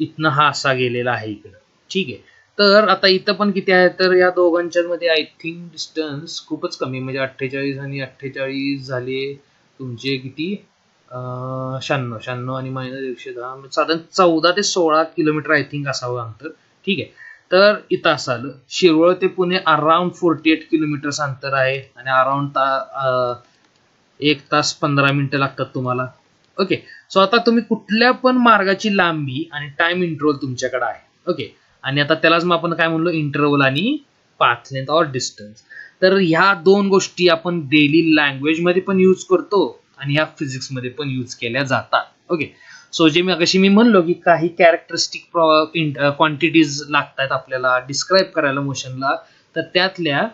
इथनं हा असा गेलेला आहे इकडं. ठीक आहे, तर आता इथं पण किती आहे, तर या दोघांच्या मध्ये आय थिंक डिस्टन्स खूपच कमी, म्हणजे 48 आणि 48 झाले तुमचे किती, 96 आणि -110, साधारण 14 ते 16 किलोमीटर आय थिंक असावं अंतर. ठीक आहे, तर इथं असं आलं, शिरवळ ते पुणे अराउंड 48 किलोमीटर्स अंतर आहे, आणि अराउंड 1 तास 15 मिनिटं लागतात तुम्हाला. ओके, सो आता तुम्ही कुठल्या पण मार्गाची लांबी आणि टाइम इंटरव्हल तुमच्याकडे आहे. ओके, आणि आता त्यालाच मग आपण काय म्हणलो, इंटरव्हल आणि पाथ लेंथ और डिस्टन्स. तर ह्या दोन गोष्टी आपण डेली लँग्वेज मध्ये पण यूज करतो आणि ह्या फिजिक्स मध्ये पण यूज केल्या जातात. ओके, सो जे मी म्हणलो की काही कॅरेक्टरिस्टिक क्वांटिटीज लागतात आपल्याला डिस्क्राईब करायला मोशनला, तर त्यातल्या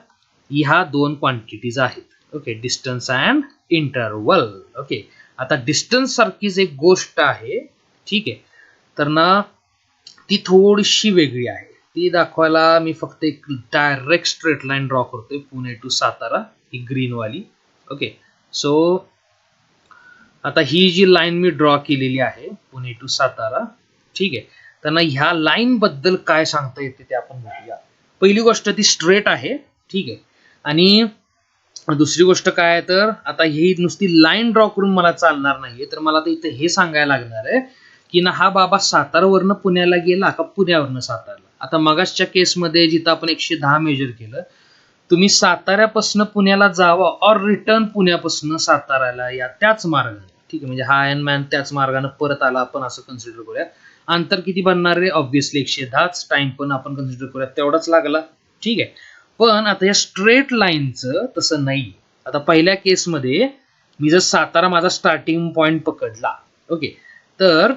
ह्या दोन क्वांटिटीज आहेत. Okay, distance and interval. Okay, आता डिस्टन्स सारखीच एक गोष्ट आहे, ठीक आहे, तर ना ती थोडीशी वेगळी आहे. ती दाखवायला मी फक्त एक डायरेक्ट स्ट्रेट लाईन ड्रॉ करतोय, पुणे टू सातारा, ही ग्रीन वाली. ओके, सो आता ही जी लाईन मी ड्रॉ केलेली आहे पुणे टू सातारा, ठीक आहे, तर ह्या लाईन बद्दल काय सांगता येते ते आपण बघूया. पहिली गोष्ट ती स्ट्रेट आहे, ठीक आहे, आणि दुसरी गोष्ट काय आहे, तर आता ही नुसती लाईन ड्रॉ करून मला चालणार नाहीये, तर मला तर इथं हे सांगायला लागणार आहे की ना हा बाबा सातारावरनं पुण्याला गेला का पुण्यावरनं सातारला. आता मगासच्या केसमध्ये जिथं आपण 110 मेजर केलं, तुम्ही साताऱ्यापासून पुण्याला जावा और रिटर्न पुण्यापासून साताऱ्याला या त्याच मार्गाने. ठीक आहे, म्हणजे हा आयर्न मॅन त्याच मार्गाने परत आला, आपण असं कन्सिडर करूया. अंतर किती बनणार आहे, ऑब्व्हियसली 110. टाइम पण आपण कन्सिडर करूया तेवढाच लागला. ठीक आहे, पण आता या स्ट्रेट लाईनचं तसं नाही. आता पहिल्या केसमध्ये मी जर सातारा माझा स्टार्टिंग पॉइंट पकडला, ओके, तर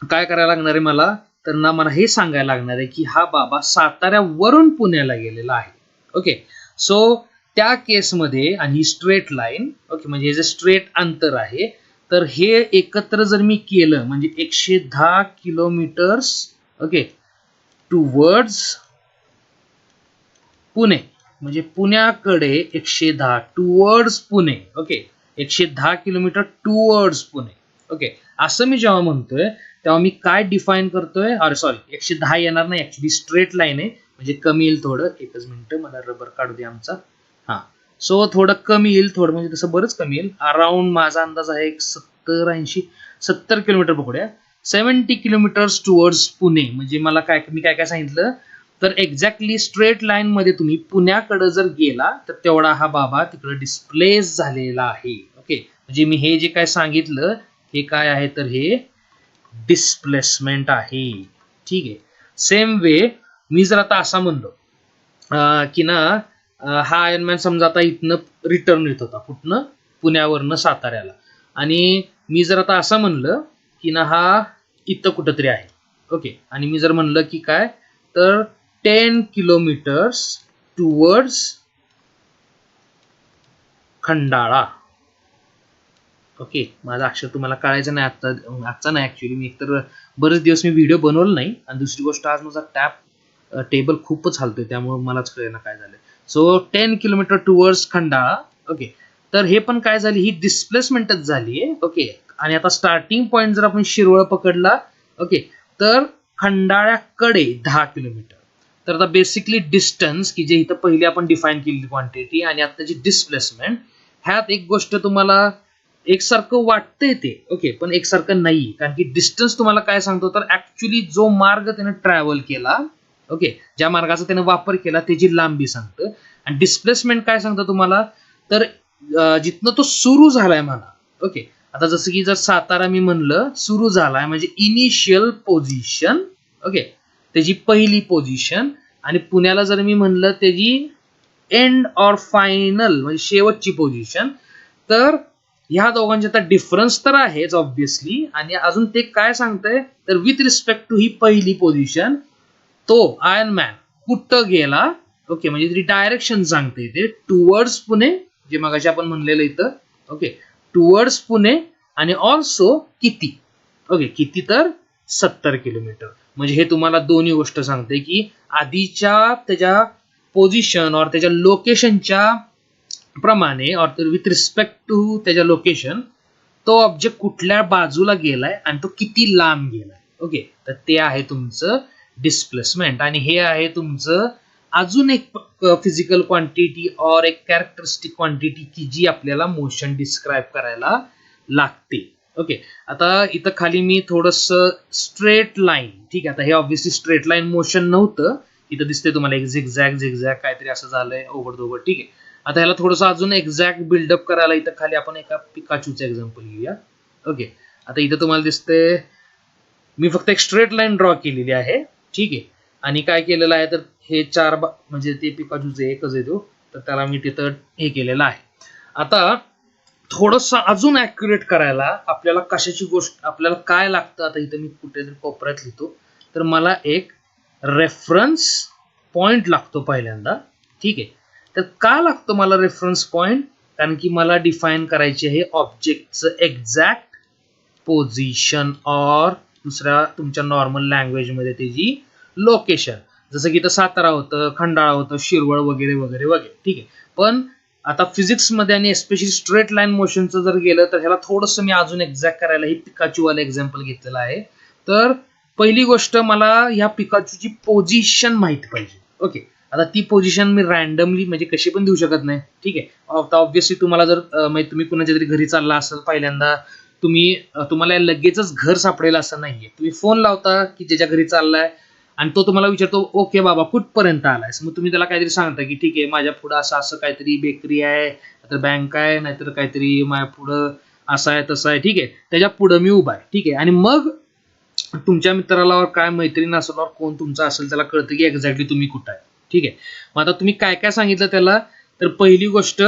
काय करायला लागणार आहे मला, तर ना मला हे सांगायला लागणार आहे की हा बाबा साताऱ्यावरून पुण्याला गेलेला आहे. ओके, सो त्या केसमध्ये आणि ही स्ट्रेट लाईन, ओके, म्हणजे हे जे स्ट्रेट अंतर आहे, तर हे एकत्र जर मी केलं म्हणजे 110 किलोमीटर्स, ओके, टुवर्ड्स पुणे. म्हणजे पुण्याकडे 110 towards Pune. Okay, 110 kilometre towards Pune. Okay, असं मी जेव्हा म्हणतोय तेव्हा मी काय डिफाईन करतोय, अरे सॉरी 110 येणार नाही, ऍक्च्युली स्ट्रेट लाईन आहे म्हणजे कमी येईल थोडं. एकच मिनिट, मला रबर काढू दे आमचा. हा, सो थोडं कमी येईल, थोडं म्हणजे तसं बरंच कमी येईल. अराउंड माझा अंदाज आहे 70 किलोमीटर पकडूया. 70 kilometres towards Pune. म्हणजे मला मी काय काय सांगितलं, तर एक्झॅक्टली स्ट्रेट लाईन मध्ये तुम्ही पुण्याकडे जर गेला तर तेवढा हा बाबा तिकडे डिस्प्लेस झालेला आहे. ओके, म्हणजे मी हे जे काय सांगितलं हे काय आहे, तर हे डिस्प्लेसमेंट आहे. ठीक आहे. सेम वे मी जर आता असा म्हणलो की ना हा आयर्नमॅन समजा आता इथनं रिटर्न येत होता, कुठनं, पुण्यावरनं साताऱ्याला, आणि मी जर आता असं म्हणलं की ना हा इथं कुठंतरी आहे. ओके, आणि मी जर म्हणलं की काय, तर 10 किलोमीटर्स टुवर्ड्स खंडाळा. ओके, माझा अक्षर तुम्हाला कळायचं नाही आजचा नाही. ऍक्च्युली मी एकतर बरेच दिवस मी व्हिडिओ बनवलं नाही, आणि दुसरी गोष्ट आज माझा टेबल खूपच हलतोय त्यामुळे मलाच कळेना काय झालंय. So 10 kilometre towards Khandala. Okay, तर हे पण काय झाली, ही डिस्प्लेसमेंटच झाली आहे. ओके, आणि आता स्टार्टिंग पॉईंट जर आपण शिरवळ पकडला, ओके, तर खंडाळ्याकडे 10 किलोमीटर. तर आता बेसिकली डिस्टन्स की जे इथं पहिले आपण डिफाईन केलेली क्वांटिटी आणि आताची डिस्प्लेसमेंट, ह्यात एक गोष्ट तुम्हाला एकसारखं वाटतंय ते, ओके, पण एकसारखं नाही. कारण की डिस्टन्स तुम्हाला काय सांगतो, तर ऍक्च्युली जो मार्ग त्याने ट्रॅव्हल केला, ओके, ज्या मार्गाचा त्याने वापर केला त्याची लांबी सांगतं. आणि डिस्प्लेसमेंट काय सांगतं तुम्हाला, तर जिथनं तो सुरू झालाय म्हणा. ओके, आता जसं की जर सातारा मी म्हणलं सुरू झालाय म्हणजे इनिशियल पोझिशन, ओके, त्याची पहिली पोझिशन, आणि पुण्याला जर मी म्हणलं त्याची एंड ऑर फायनल म्हणजे शेवटची पोझिशन, तर ह्या दोघांच्या तर डिफरन्स तर आहेच ऑब्व्हियसली. आणि अजून ते काय सांगतंय, तर विथ रिस्पेक्ट टू ही पहिली पोझिशन तो आयर्न मॅन कुठं गेला. ओके, म्हणजे तरी डायरेक्शन सांगते ते टुवर्ड्स पुणे, जे मगाशी आपण म्हणलेलं इथं. ओके, टुवर्ड्स पुणे, आणि ऑल्सो किती. ओके, किती, तर 70 किलोमीटर. म्हणजे हे तुम्हाला दोन्ही गोष्ट सांगते की आधीच्या त्याच्या पोझिशन और त्याच्या लोकेशनच्या प्रमाणे और विथ रिस्पेक्ट टू त्याच्या लोकेशन तो ऑब्जेक्ट कुठल्या बाजूला गेलाय आणि तो किती लांब गेलाय. ओके, तर ते आहे तुमचं डिस्प्लेसमेंट. आणि हे आहे तुमचं अजून एक फिजिकल क्वांटिटी और एक कॅरेक्टरिस्टिक क्वांटिटी की जी आपल्याला मोशन डिस्क्राईब करायला लागते. ओके, आता इथं खाली मी थोडस स्ट्रेट लाईन, ठीक आहे, आता हे ऑब्व्हियसली स्ट्रेट लाईन मोशन नव्हतं, इथं दिसते तुम्हाला एक झिगझॅग झिगझॅग काहीतरी असं झालंय ओव्हर. ठीक आहे, आता ह्याला थोडंसं अजून एक्झॅक्ट बिल्डअप करायला इथं खाली आपण एका पिकाचूचं एक्झाम्पल घेऊया. ओके, आता इथं तुम्हाला दिसतंय मी फक्त एक स्ट्रेट लाईन ड्रॉ केलेली आहे. ठीक आहे, आणि काय केलेलं आहे, तर हे म्हणजे ते पिकाचूचं एकच येतो, तर त्याला मी तिथं हे केलेलं आहे. आता थोडस अजून ऍक्युरेट करायला आपल्याला कशाची गोष्ट आपल्याला काय लागतं, आता इथं मी कुठेतरी कोपऱ्यात लिहितो, तर मला एक रेफरन्स पॉइंट लागतो पहिल्यांदा. ठीक आहे, तर का लागतो मला रेफरन्स पॉइंट, कारण की मला डिफाईन करायचे आहे ऑब्जेक्टचं एक्झॅक्ट पोझिशन और दुसऱ्या तुमच्या नॉर्मल लँग्वेजमध्ये त्याची लोकेशन. जसं की इथं सातारा होतं, खंडाळा होतं, शिरवळ वगैरे वगैरे वगैरे. ठीक आहे, पण आता फिजिक्समध्ये आणि एस्पेशली स्ट्रेट लाईन मोशनचं जर गेलं तर ह्याला थोडंसं मी अजून एक्झॅक्ट करायला ही पिकाचूवाला एक्झाम्पल घेतलेलं आहे. तर पहिली गोष्ट मला ह्या पिकाचूची पोझिशन माहिती पाहिजे. ओके, आता ती पोझिशन मी रॅन्डमली म्हणजे कशी पण देऊ शकत नाही. ठीक आहे, आता ऑब्व्हियसली तुम्हाला जर तुम्ही कुणाच्या तरी घरी चालला असेल पहिल्यांदा, तुम्हाला लगेचच घर सापडेल असं नाहीये. तुम्ही फोन लावता की ज्याच्या घरी चाललाय आणि तो तुम्हाला विचारतो ओके बाबा कुठपर्यंत आलायस, मग तुम्ही त्याला काहीतरी सांगता की ठीक आहे माझ्या पुढं असं असं काहीतरी बेकरी आहे, नाहीतर बँक आहे, नाहीतर काहीतरी माझ्या पुढं असं आहे तसं आहे. ठीक आहे, त्याच्या पुढं मी उभा आहे. ठीक आहे, आणि मग तुमच्या मित्राला काय मैत्रीण असेल कोण तुमचा असेल त्याला कळतं की एक्झॅक्टली तुम्ही कुठं आहे. ठीक आहे, मग आता तुम्ही काय काय सांगितलं त्याला, तर पहिली गोष्ट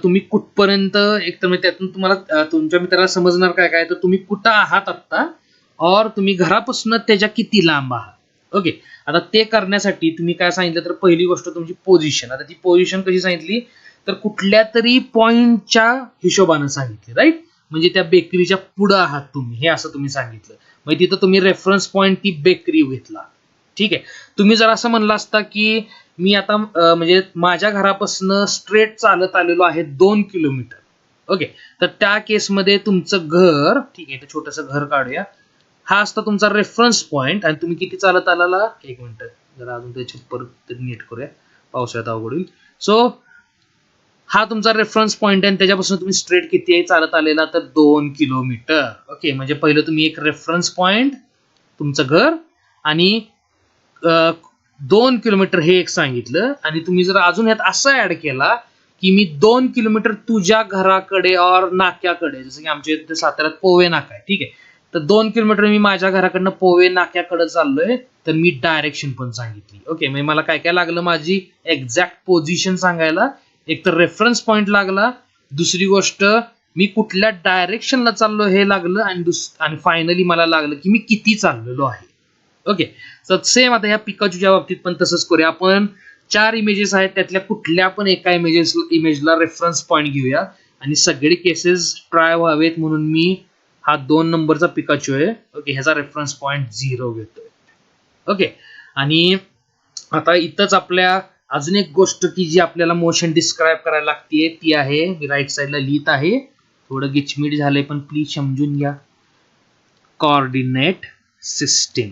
तुम्ही कुठपर्यंत, एक तर त्यातून तुम्हाला तुमच्या मित्राला समजणार काय काय, तर तुम्ही कुठं आहात आत्ता और तुम्ही घरापासून त्याच्या किती लांब आहात. ओके, आता ते करण्यासाठी तुम्ही काय सांगितलं, तर पहिली गोष्ट तुमची पोझिशन. आता ती पोझिशन कशी सांगितली, तर कुठल्या तरी पॉइंटच्या हिशोबानं सांगितली, राईट. म्हणजे त्या बेकरीच्या पुढं आहात तुम्ही, हे असं तुम्ही सांगितलं. मग तिथं तुम्ही रेफरन्स पॉइंट ती बेकरी घेतला. ठीक आहे, तुम्ही जर असं म्हणलं असता की मी आता म्हणजे माझ्या घरापासून स्ट्रेट चालत आलेलो आहे 2 किलोमीटर. ओके, तर त्या केसमध्ये तुमचं घर, ठीक आहे, छोटंसं घर काढूया. हा असतो तुमचा रेफरन्स पॉईंट आणि तुम्ही किती चालत आलेला, एक मिनिट जरा अजून ते छप्पर नीट करूया, पावसाळ्यात अवघड होईल. सो हा तुमचा रेफरन्स पॉईंट आहे आणि त्याच्यापासून तुम्ही स्ट्रेट किती आहे चालत आलेला, तर 2 किलोमीटर. ओके, म्हणजे पहिलं तुम्ही एक रेफरन्स पॉईंट, तुमचं घर आणि 2 किलोमीटर हे एक सांगितलं. आणि तुम्ही जर अजून ह्यात असं ऍड केला की मी 2 किलोमीटर तुझ्या घराकडे और नाक्याकडे, जसं की आमच्या इथे साताऱ्यात पोवे नाका आहे, ठीक आहे, तर 2 किलोमीटर मी माझ्या घराकडनं पोवे नाक्याकडे चाललोय, तर मी डायरेक्शन पण सांगितली. ओके, म्हणजे मला काय काय लागलं, माझी एक्झॅक्ट पोझिशन सांगायला एक तर रेफरन्स पॉईंट लागला, दुसरी गोष्ट मी कुठल्या डायरेक्शनला चाललो हे लागलं, आणि फायनली मला लागलं की मी किती चाललेलो आहे. ओके, तर सेम आता ह्या पिकाचूच्या बाबतीत पण तसंच करूया. आपण 4 इमेजेस आहेत, त्यातल्या कुठल्या पण एका इमेजला रेफरन्स पॉईंट घेऊया आणि सगळे केसेस ट्राय व्हावेत म्हणून मी हा 2 नंबरचा पिकाचू आहे, ओके, ह्याचा रेफरन्स पॉईंट 0 घेतोय. ओके, आणि आता इथंच आपल्या अजून एक गोष्ट की जी आपल्याला मोशन डिस्क्राईब करायला लागते ती आहे, मी राईट साईडला लिहित आहे, थोडं गिचमीट झालंय पण प्लीज समजून घ्या, कोऑर्डिनेट सिस्टीम.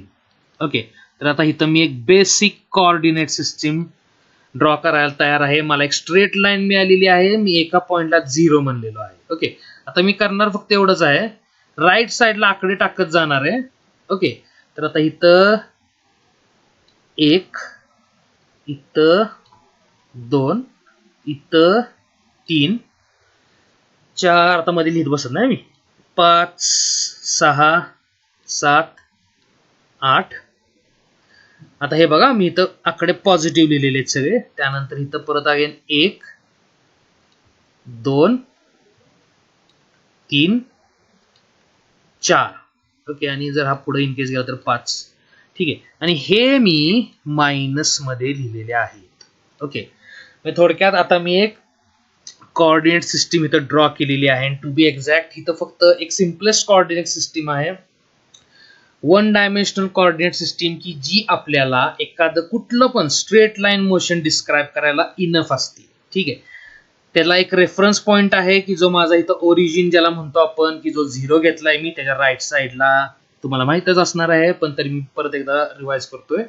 ओके, तर आता इथं मी एक बेसिक कोऑर्डिनेट सिस्टीम ड्रॉ करायला तयार आहे. मला एक स्ट्रेट लाईन मिळालेली आहे, मी एका पॉइंटला 0 म्हणलेलो आहे. ओके, आता मी करणार फक्त एवढंच आहे, राईट साईडला आकडे टाकत जाणार आहे. ओके, तर आता इथं 1, इथं 2, इथं 3, 4, आता मध्ये लिहित बसत नाही मी, 5, 6, 7, 8. आता हे बघा, मी इथं आकडे पॉझिटिव्ह लिहिलेले आहेत सगळे. त्यानंतर इथं परत अगेन 1, 2, 3, 4. ओके, आणि जर हा पुढे इन केस गेला तर 5. ठीक आहे, आणि हे मी मायनस मध्ये लिहिलेले आहेत. ओके, थोडक्यात आता मी एक कोऑर्डिनेट सिस्टीम इथं ड्रॉ केलेली आहे. टू बी एक्झॅक्ट इथं फक्त एक सिम्पलेस्ट कोऑर्डिनेट सिस्टीम आहे, 1 डायमेन्शनल कोऑर्डिनेट सिस्टीम, की जी आपल्याला एखादं कुठलं पण स्ट्रेट लाईन मोशन डिस्क्राईब करायला इनफ असते. ठीक आहे, त्याला एक रेफरन्स पॉईंट आहे की जो माझा इथं ओरिजिन ज्याला म्हणतो आपण, की जो 0 घेतलाय मी त्याच्या राईट साईडला, तुम्हाला माहितच असणार आहे पण तरी मी परत एकदा रिवाइज करतोय,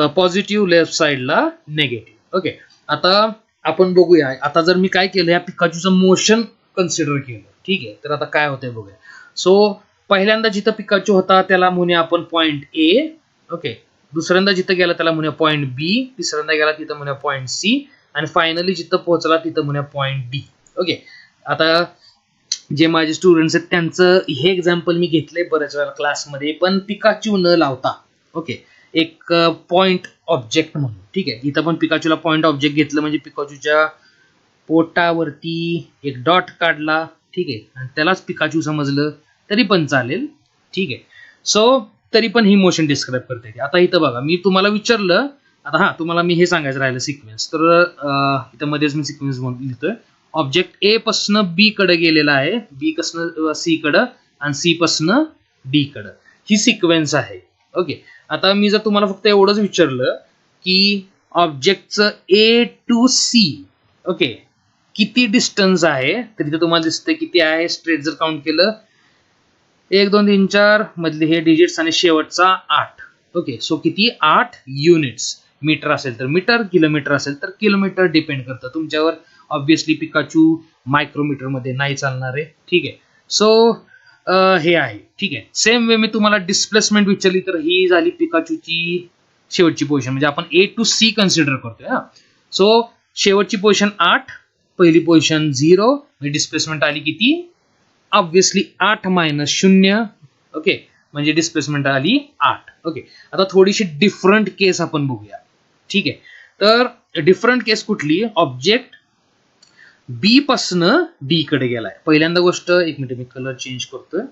पॉझिटिव्ह लेफ्ट साईडला नेगेटिव्ह. ओके, आता आपण बघूया, आता जर मी काय केलं, या पिकाचूचं मोशन कन्सिडर केलं, ठीक आहे, तर आता काय होतंय बघूया. सो पहिल्यांदा जिथं पिकाचू होता त्याला म्हणूया आपण पॉईंट ए. ओके, दुसऱ्यांदा जिथं गेला त्याला म्हणूया पॉईंट बी, तिसऱ्यांदा गेला तिथं म्हणूया पॉईंट सी, आणि फायनली जिथं पोहोचला तिथं म्हणूया पॉईंट डी. ओके, आता जे माझे स्टुडंट्स आहेत त्यांचं हे एक्झाम्पल मी घेतलंय बऱ्याच वेळा क्लासमध्ये, पण पिकाचू न लावता. ओके, एक पॉइंट ऑब्जेक्ट म्हणून. ठीक आहे, इथं पण पिकाचूला पॉइंट ऑब्जेक्ट घेतलं म्हणजे पिकाचूच्या पोटावरती एक डॉट काढला, ठीक आहे, आणि त्यालाच पिकाचू समजलं तरी पण चालेल. ठीक आहे, सो तरी पण ही मोशन डिस्क्राईब करते. आता इथं बघा, मी तुम्हाला विचारलं, आता तुम्हाला मी हे सांगायचं राहिलं सिक्वेन्स, तर इथं मध्येच मी सिक्वेन्स लिहितोय. ऑब्जेक्ट ए पासन बी कडे गेलेला आहे, बी पासन सी कडं, आणि सी पासन डी कडं, ही सिक्वेन्स आहे. ओके, आता मी जर तुम्हाला फक्त एवढंच विचारलं की ऑब्जेक्टचं ए टू सी, ओके, किती डिस्टन्स आहे, तर इथे तुम्हाला दिसतंय किती आहे, स्ट्रेट जर काउंट केलं 1 2 3 4 मधले हे डिजिट्स आणि शेवटचा 8. ओके, सो किती, 8 युनिट्स. मीटर असेल तर मीटर, किलोमीटर असेल तर किलोमीटर, डिपेंड करतं तुमच्यावर. ऑब्विसली पिकाचू मायक्रोमीटर मध्ये नाही चालणार आहे. ठीक आहे, सो हे आहे. ठीक आहे, सेम वे मी तुम्हाला डिस्प्लेसमेंट विचारली तर ही झाली पिकाचूची शेवटची पोझिशन, म्हणजे आपण ए टू सी कन्सिडर करतोय. सो शेवटची पोझिशन 8, पहिली पोझिशन 0, डिस्प्लेसमेंट आली किती, ऑब्विसली 8 मायनस 0. ओके, म्हणजे डिस्प्लेसमेंट आली 8. ओके, आता थोडीशी डिफरंट केस आपण बघूया. ठीक आहे, तर डिफरंट केस कुठली, ऑब्जेक्ट बी पासन डी कडे गेलाय. पहिल्यांदा गोष्ट, एक मिनिट मी कलर चेंज करतोय.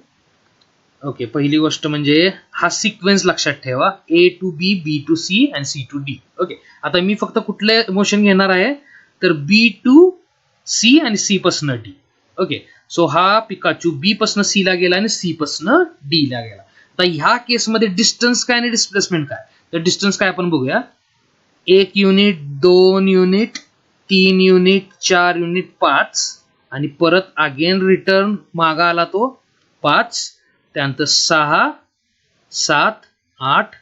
ओके, पहिली गोष्ट म्हणजे हा सिक्वेन्स लक्षात ठेवा, A to B, B to C आणि सी टू डी. ओके, आता मी फक्त कुठले मोशन घेणार आहे, तर बी टू सी आणि सी पासन डी. ओके, सो हा पिकाचू बी पासन सी ला गेला आणि सी पासन डी ला गेला. आता ह्या केसमध्ये डिस्टन्स काय आणि डिस्प्लेसमेंट काय, तर डिस्टन्स काय आपण बघूया, 1 युनिट, 2 युनिट, 3 युनिट, 4 युनिट, 5 आणि परत अगेन रिटर्न मागा आला तो 5, त्यानंतर 6, 7, 8,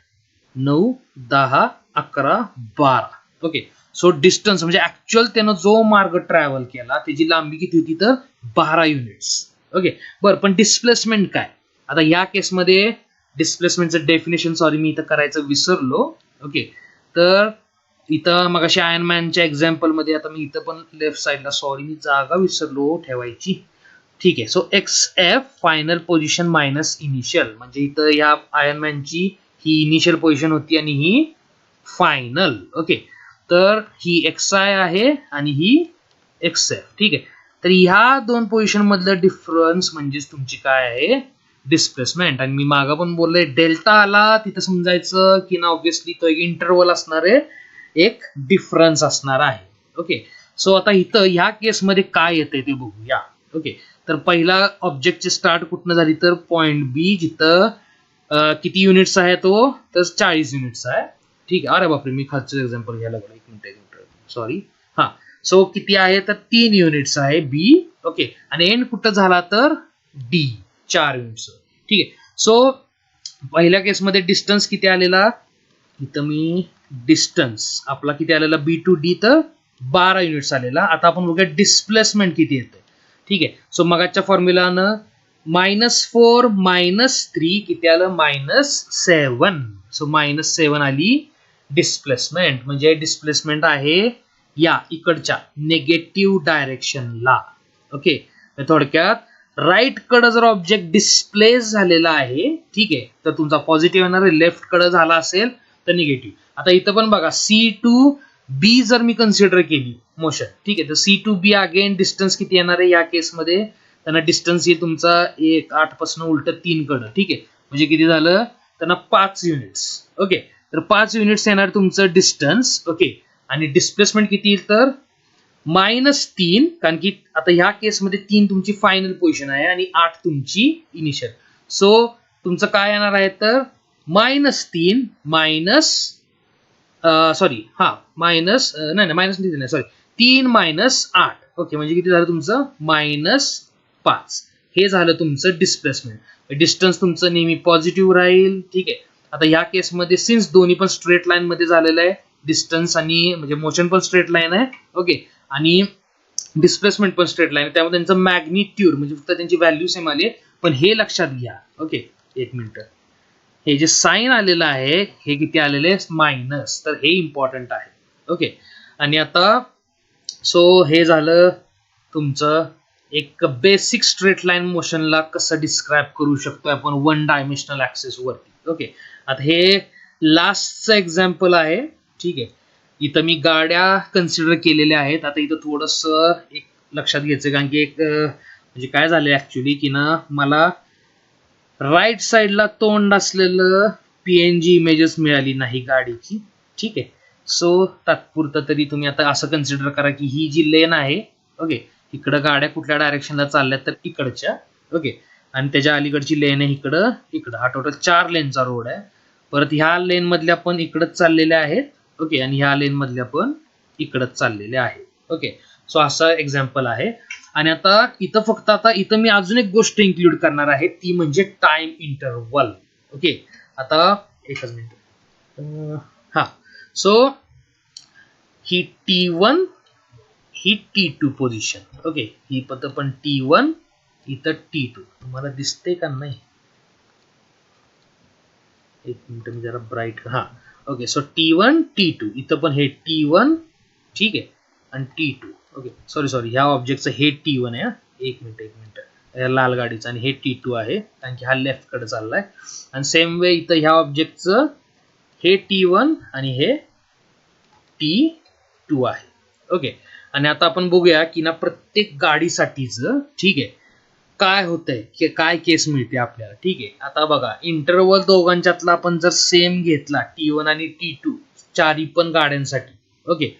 9, 10, 11, 12. ओके. सो डिस्टन्स म्हणजे ऍक्च्युअल त्यानं जो मार्ग ट्रॅव्हल केला त्याची लांबी किती होती तर 12 युनिट्स. ओके. बरं, पण डिस्प्लेसमेंट काय? आता या केसमध्ये डिस्प्लेसमेंटचं डेफिनेशन सॉरी मी इथं करायचं विसरलो. ओके. तर इथं मग अशा आयर्नमॅनच्या एक्झाम्पल मध्ये आता मी इथं पण लेफ्ट साईडला सॉरी मी जागा विसरलो ठेवायची. ठीक आहे. So x F final position minus initial, म्हणजे इथं या आयर्नमॅनची ही इनिशियल पोझिशन होती आणि ही फायनल. ओके. तर ही एक्स आय आहे आणि ही एक्स एफ. ठीक आहे. तर ह्या दोन पोझिशन मधलं डिफरन्स म्हणजेच तुमची काय आहे डिस्प्लेसमेंट. आणि मी मागा पण बोललोय डेल्टा आला तिथं समजायचं की ना ऑब्व्हियसली तो एक इंटरवल असणार आहे, एक डिफरन्स असणार आहे. ओके. सो आता इथं ह्या केसमध्ये काय येते ते बघूया. ओके. तर पहिला ऑब्जेक्टची स्टार्ट कुठनं झाली तर पॉइंट बी, जिथं किती युनिट्स आहे तो तर 40 युनिट्स आहे. ठीक आहे. अरे बापरे, मी खालचं एक्झाम्पल घ्यायला लागलो. एक मिनिट सॉरी. हा. सो किती आहे तर 3 युनिट्स आहे बी. ओके. आणि एंड कुठं झाला तर डी, 4 युनिट्स. ठीक आहे. सो पहिल्या केसमध्ये डिस्टन्स किती आलेला, इथं मी डिस्टन्स आपला किती आलेला बी टू डी तर 12 युनिट्स आलेला. आता आपण बघूया डिस्प्लेसमेंट किती येतं. ठीक आहे. सो मगाच्या फॉर्म्युलानं -4 -3 किती आलं -7. सो -7 आली डिस्प्लेसमेंट. म्हणजे डिस्प्लेसमेंट आहे या इकडच्या निगेटिव्ह डायरेक्शनला. ओके. थोडक्यात राईट कडे जर ऑब्जेक्ट डिस्प्लेस झालेला आहे, ठीक आहे, तर तुमचा पॉझिटिव्ह येणार आहे. लेफ्ट कडे झाला असेल तर निगेटिव्ह. आता इथं पण बघा सी टू बी जर मी कन्सिडर केली मोशन, ठीक आहे, तर C to B again distance किती येणार आहे या केसमध्ये, त्यांना डिस्टन्स येईल तुमचा 1 8 पासून उलट 3 कडे. ठीक आहे. म्हणजे किती झालं त्यांना 5 युनिट्स. ओके. तर 5 युनिट्स येणार तुमचं डिस्टन्स. ओके. आणि डिस्प्लेसमेंट किती येईल तर -3, कारण की आता ह्या केसमध्ये 3 तुमची फायनल पोझिशन आहे आणि 8 तुमची इनिशियल. सो तुमचं काय येणार आहे तर -3 मायनस सॉरी हा मायनस नाही मायनस नाही सॉरी 3 -8. ओके. म्हणजे किती झालं तुमचं -5. हे झालं तुमचं डिस्प्लेसमेंट. डिस्टन्स तुमचं नेहमी पॉझिटिव्ह राहील. ठीक आहे. आता ह्या केसमध्ये सिन्स दोन्ही पण स्ट्रेट लाईन मध्ये झालेलं आहे, डिस्टन्स आणि म्हणजे मोशन पण स्ट्रेट लाईन आहे. ओके. आणि डिस्प्लेसमेंट पण स्ट्रेट लाईन, त्यामुळे त्यांचं मॅग्निट्यूड म्हणजे फक्त त्यांची व्हॅल्यू सेम आली. पण हे लक्षात घ्या. ओके. एक मिनिट, हे जे साइन आलेलं आहे हे किती आलेले मायनस, तर हे इम्पॉर्टंट आहे. ओके. आणि आता सो हे झालं तुमचं एक बेसिक स्ट्रेट लाईन मोशनला कसं डिस्क्राईब करू शकतो आपण 1 डायमेन्शनल ऍक्सेस वरती. ओके. आता हे लास्टचं एक्झाम्पल आहे. ठीक आहे. इथं मी गाड्या कन्सिडर केलेल्या आहेत. आता इथं थोडस एक लक्षात घ्यायचं, कारण की एक म्हणजे काय झालं ऍक्च्युली की ना मला राईट साईडला तोंड असलेलं पीएनजी इमेजेस मिळाली नाही गाडीची. ठीक आहे. सो तात्पुरतं तरी तुम्ही आता असं कन्सिडर करा की ही जी लेन आहे, ओके, इकडं गाड्या कुठल्या डायरेक्शनला चालल्या तर इकडच्या. ओके. आणि त्याच्या अलीकडची लेन आहे इकडं हा टोटल 4 लेनचा रोड आहे. परत ह्या लेन मधल्या पण इकडंच चाललेल्या आहेत. ओके. आणि ह्या लेन मधल्या पण इकडंच चाललेल्या आहेत. ओके. सो असं एक्झाम्पल आहे. आणि आता इथं मी अजून एक गोष्ट इन्क्लूड करणार आहे, ती म्हणजे टाइम इंटरवल. ओके. आता एकच मिनिट. हा. सो ही T1 ही T2 पोझिशन. ओके. ही पद्धत पण T1 इथं T2 तुम्हाला दिसते का नाही, एक मिनिट मी जरा ब्राईट. हा. ओके. सो T1 T2 इथं पण हे T1. ठीक आहे. आणि T2. ओके. सॉरी ह्या ऑब्जेक्टचं हे T1 आहे. एक मिनिट लाल गाडीचं, आणि हे T2 आहे कारण की हा लेफ्ट कडे चाललाय. आणि सेम वे इथं ह्या ऑब्जेक्टचं हे T1 आणि हे T2 आहे. ओके. आणि आता आपण बघूया की ना प्रत्येक गाडीसाठीच, ठीक आहे, काय होतंय की काय केस मिळते आपल्याला. ठीक आहे. आता बघा इंटरवल दोघांच्यातला आपण जर सेम घेतला T1 आणि T2 चारी पण गाड्यांसाठी. ओके.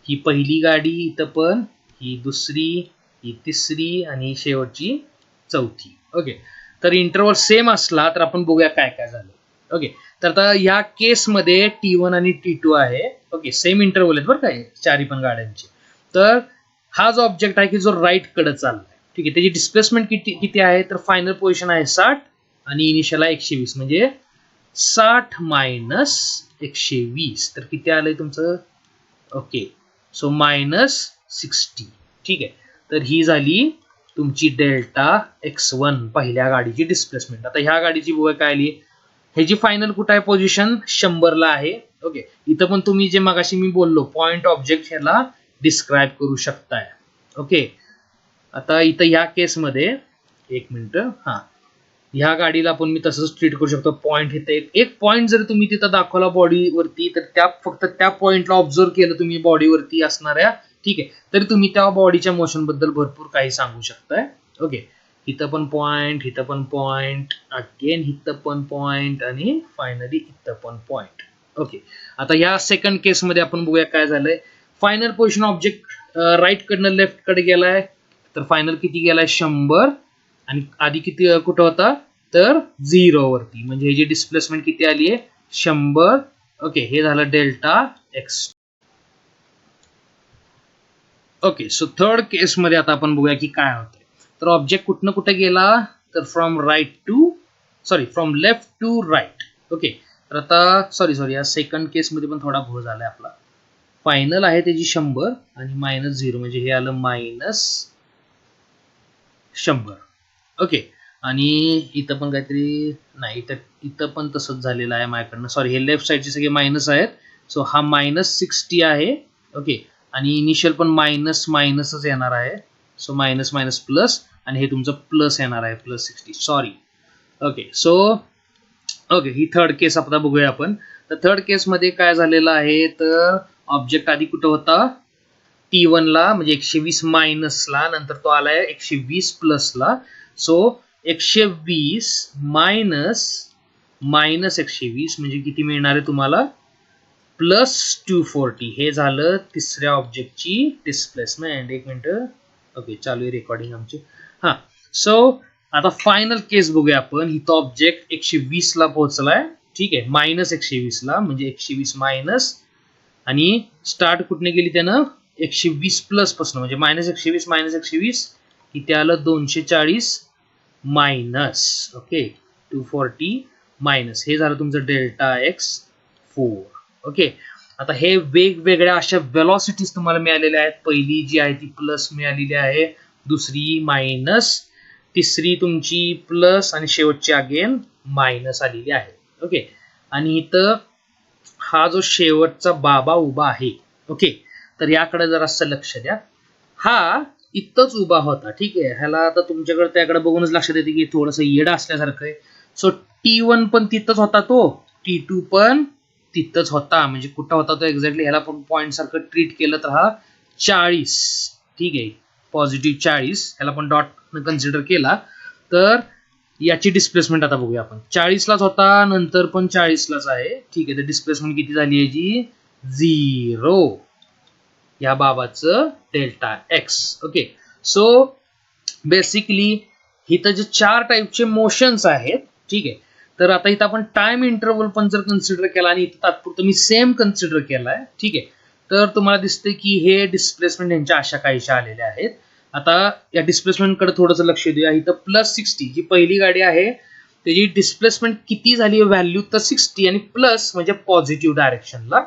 ही पहिली गाडी इथं पण, ही दुसरी, ही तिसरी आणि शेवटची चौथी. ओके. तर इंटरवल सेम असला तर आपण बघूया काय काय झालं. ओके. तर आता या केसमध्ये T1 आणि T2 आहे. ओके, सेम इंटरव्हल आहेत बरं काय चारी पण गाड्यांचे. तर हा जो ऑब्जेक्ट आहे की जो राईट कडे चाललाय, ठीक आहे, त्याची डिस्प्लेसमेंट किती किती आहे, तर फायनल पोझिशन आहे 60 आणि इनिशियल आहे 120, म्हणजे 60 मायनस 120 तर किती आलंय तुमचं. Okay, so -60. ठीक आहे, तर ही झाली तुमची डेल्टा x1 पहिल्या गाडीची डिस्प्लेसमेंट. आता ह्या गाडीची बघा काय आली, ह्याची फायनल कुठं आहे पोझिशन 100ला आहे. ओके, इथं पण तुम्ही जे मगाशी मी बोललो पॉइंट ऑब्जेक्ट ह्याला डिस्क्राईब करू शकताय. ओके, आता इथं ह्या केसमध्ये एक मिनिट, हा ह्या गाडीला पण मी तसंच ट्रीट करू शकतो. पॉईंट इथे एक पॉईंट जर तुम्ही तिथं दाखवला बॉडीवरती, तर त्या फक्त त्या पॉईंटला ऑब्झर्व केलं तुम्ही बॉडीवरती असणाऱ्या, ठीक आहे, तरी तुम्ही त्या बॉडीच्या मोशन बद्दल भरपूर काही सांगू शकताय. ओके, इथं पण पॉईंट, इथं पण पॉईंट, अगेन इथं पण पॉईंट आणि फायनली इथं पण पॉईंट. ओके, आता या सेकंड केसमध्ये आपण बघूया काय झालंय. फायनल पोझिशन ऑब्जेक्ट राईट कडनं लेफ्ट कडे गेलाय, तर फायनल किती गेलाय 100 आणि आधी किती कुठं होता तर 0 वरती, म्हणजे ह्याची डिस्प्लेसमेंट किती आली आहे 100. ओके, हे झालं delta X. Okay, so third case मध्ये आता आपण बघूया की काय होतंय. तर ऑब्जेक्ट कुठनं कुठे गेला, तर from left to right. Okay, तर आता सॉरी या सेकंड केस मध्ये पण थोडा घोळ झालाय आपला. फायनल आहे त्याची 100 आणि -0 म्हणजे हे आलं -100. ओके, आणि इथं पण काहीतरी नाही, इथं पण तसंच झालेलं आहे माझ्याकडनं. सॉरी, हे लेफ्ट साईडचे सगळे मायनस आहेत. सो हा -60 आहे. ओके, आणि इनिशियल पण मायनसच येणार आहे. सो मायनस मायनस प्लस आणि हे तुमचं प्लस येणार आहे +60. सॉरी. ओके, सो ओके, ही थर्ड केस आता बघूया आपण. तर थर्ड केस मध्ये काय झालेलं आहे, तर ऑब्जेक्ट आधी कुठं होता T1 ला, म्हणजे 120 मायनसला, नंतर तो आलाय 120 प्लसला. सो 120 मायनस 120 म्हणजे किती मिळणार आहे तुम्हाला +240. हे झालं तिसऱ्या ऑब्जेक्टची डिस्प्लेसमेंट. एक मिनिट, ओके, चालू आहे रेकॉर्डिंग आमची. हा, सो आता फायनल केस बघूया आपण. इथं ऑब्जेक्ट 120 ला पोहोचलाय, ठीक आहे, -120 ला, म्हणजे 120 मायनस आणि स्टार्ट कुठने गेली त्यानं 120 प्लस पासून, म्हणजे -120 -120 किती आलं 240 मायनस. ओके, 240 मायनस, हे झालं तुमचं डेल्टा x4. ओके, आता हे वेगवेगळ्या अशा वेलॉसिटीज तुम्हाला मिळालेल्या आहेत. पहिली जी आहे ती प्लस मिळालेली आहे, दुसरी मायनस, तिसरी तुमची प्लस आणि शेवटची अगेन मायनस आलेली आहे. ओके, आणि इथं हा जो शेवटचा बाबा उभा आहे, ओके, तर याकडे जरा असं लक्ष द्या. हा इथंच उभा होता, ठीक आहे. ह्याला आता तुमच्याकडे त्याकडे बघूनच लक्षात येते की थोडंसं येडा असल्यासारखं आहे. सो T1 पण तिथंच होता, तो T2 पण तिथंच होता, म्हणजे कुठं होता तो एक्झॅक्टली, ह्याला पण पॉईंट सारखं ट्रीट केलं तर हा 40, ठीक आहे, पॉझिटिव्ह 40, ह्याला पण डॉट कन्सिडर केला तर याची डिस्प्लेसमेंट आता बघूया आपण. 40 लाच होता, नंतर पण 40 लाच आहे, ठीक आहे. तर डिस्प्लेसमेंट किती झाली याची 0, या बाबाचं delta X. Okay, so basically इथं जे 4 टाईपचे मोशन्स आहेत, ठीक आहे. तर आता इथं आपण टाइम इंटरव्हल पण जर कन्सिडर केला आणि इथं तात्पुरतं मी सेम कन्सिडर केलाय, ठीक आहे, तर तुम्हाला दिसतंय की हे डिस्प्लेसमेंट यांच्या अशा काहीशा आलेल्या आहेत. आता या डिस्प्लेसमेंट कडे थोडंसं लक्ष देऊया. इथं +60 जी पहिली गाडी आहे त्याची डिस्प्लेसमेंट किती झाली व्हॅल्यू, तर 60 आणि प्लस म्हणजे पॉझिटिव्ह डायरेक्शनला.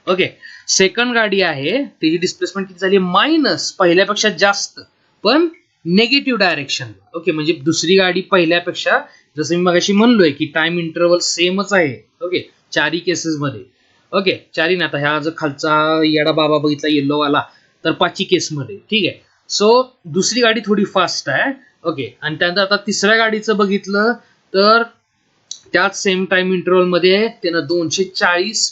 ओके, सेकंड गाडी आहे त्याची डिस्प्लेसमेंट किती झाली मायनस, पहिल्यापेक्षा जास्त पण नेगेटिव्ह डायरेक्शन. ओके, म्हणजे दुसरी गाडी पहिल्यापेक्षा, जसं मी मगाशी म्हणलोय की टाइम इंटरव्हल सेमच आहे. ओके, चारही केसेस मध्ये. ओके, चारही ना, आता ह्या जो खालचा येडा बाबा बघितला येल्लो वाला, तर 5 केसमध्ये, ठीक आहे. सो दुसरी गाडी थोडी फास्ट आहे. ओके, आणि त्यानंतर आता तिसऱ्या गाडीचं बघितलं तर त्याच सेम टाइम इंटरव्हल मध्ये त्यानं 240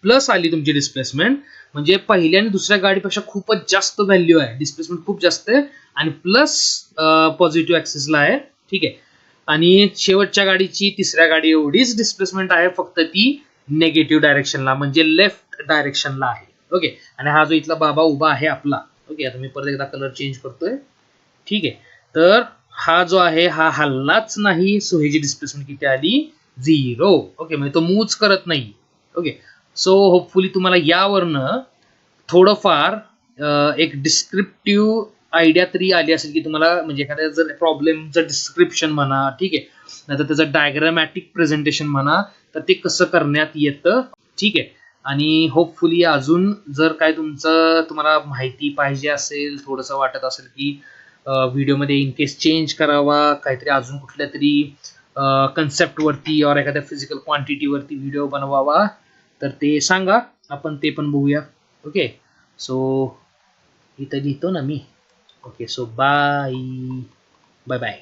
प्लस आली तुमची डिस्प्लेसमेंट, म्हणजे पहिल्या आणि दुसऱ्या गाडीपेक्षा खूपच जास्त व्हॅल्यू आहे, डिस्प्लेसमेंट खूप जास्त आहे आणि प्लस पॉझिटिव्ह ऍक्सिसला आहे, ठीक आहे. आणि शेवटच्या गाडीची तिसऱ्या गाडी एवढीच डिस्प्लेसमेंट आहे, फक्त ती नेगेटिव्ह डायरेक्शनला म्हणजे लेफ्ट डायरेक्शनला आहे. ओके, आणि हा जो इथला बाबा उभा आहे आपला, ओके, आता मी परत एकदा कलर चेंज करतोय, ठीक आहे. तर हा जो आहे हा हल्लाच नाही, सो ह्याची डिस्प्लेसमेंट किती आली 0. ओके, म्हणजे तो मूव्हच करत नाही. ओके, सो होपफुली तुम्हाला यावरनं थोडंफार एक डिस्क्रिप्टिव्ह आयडिया तरी आली असेल, की तुम्हाला म्हणजे एखाद्या जर प्रॉब्लेमचं डिस्क्रिप्शन म्हणा, ठीक आहे, नाहीतर त्याचं डायग्रामॅटिक प्रेझेंटेशन म्हणा, तर ते कसं करण्यात येतं. ठीक आहे. आणि होपफुली अजून जर काय तुम्हाला माहिती पाहिजे असेल, थोडंसं वाटत असेल की व्हिडिओमध्ये इन केस चेंज करावा, काहीतरी अजून कुठल्या तरी कन्सेप्टवरती और एखाद्या फिजिकल क्वांटिटीवरती व्हिडिओ बनवावा, तर ते सांगा, आपण ते पण बघूया. ओके, सो इथं लिहितो ना मी. Okay, so bye bye bye.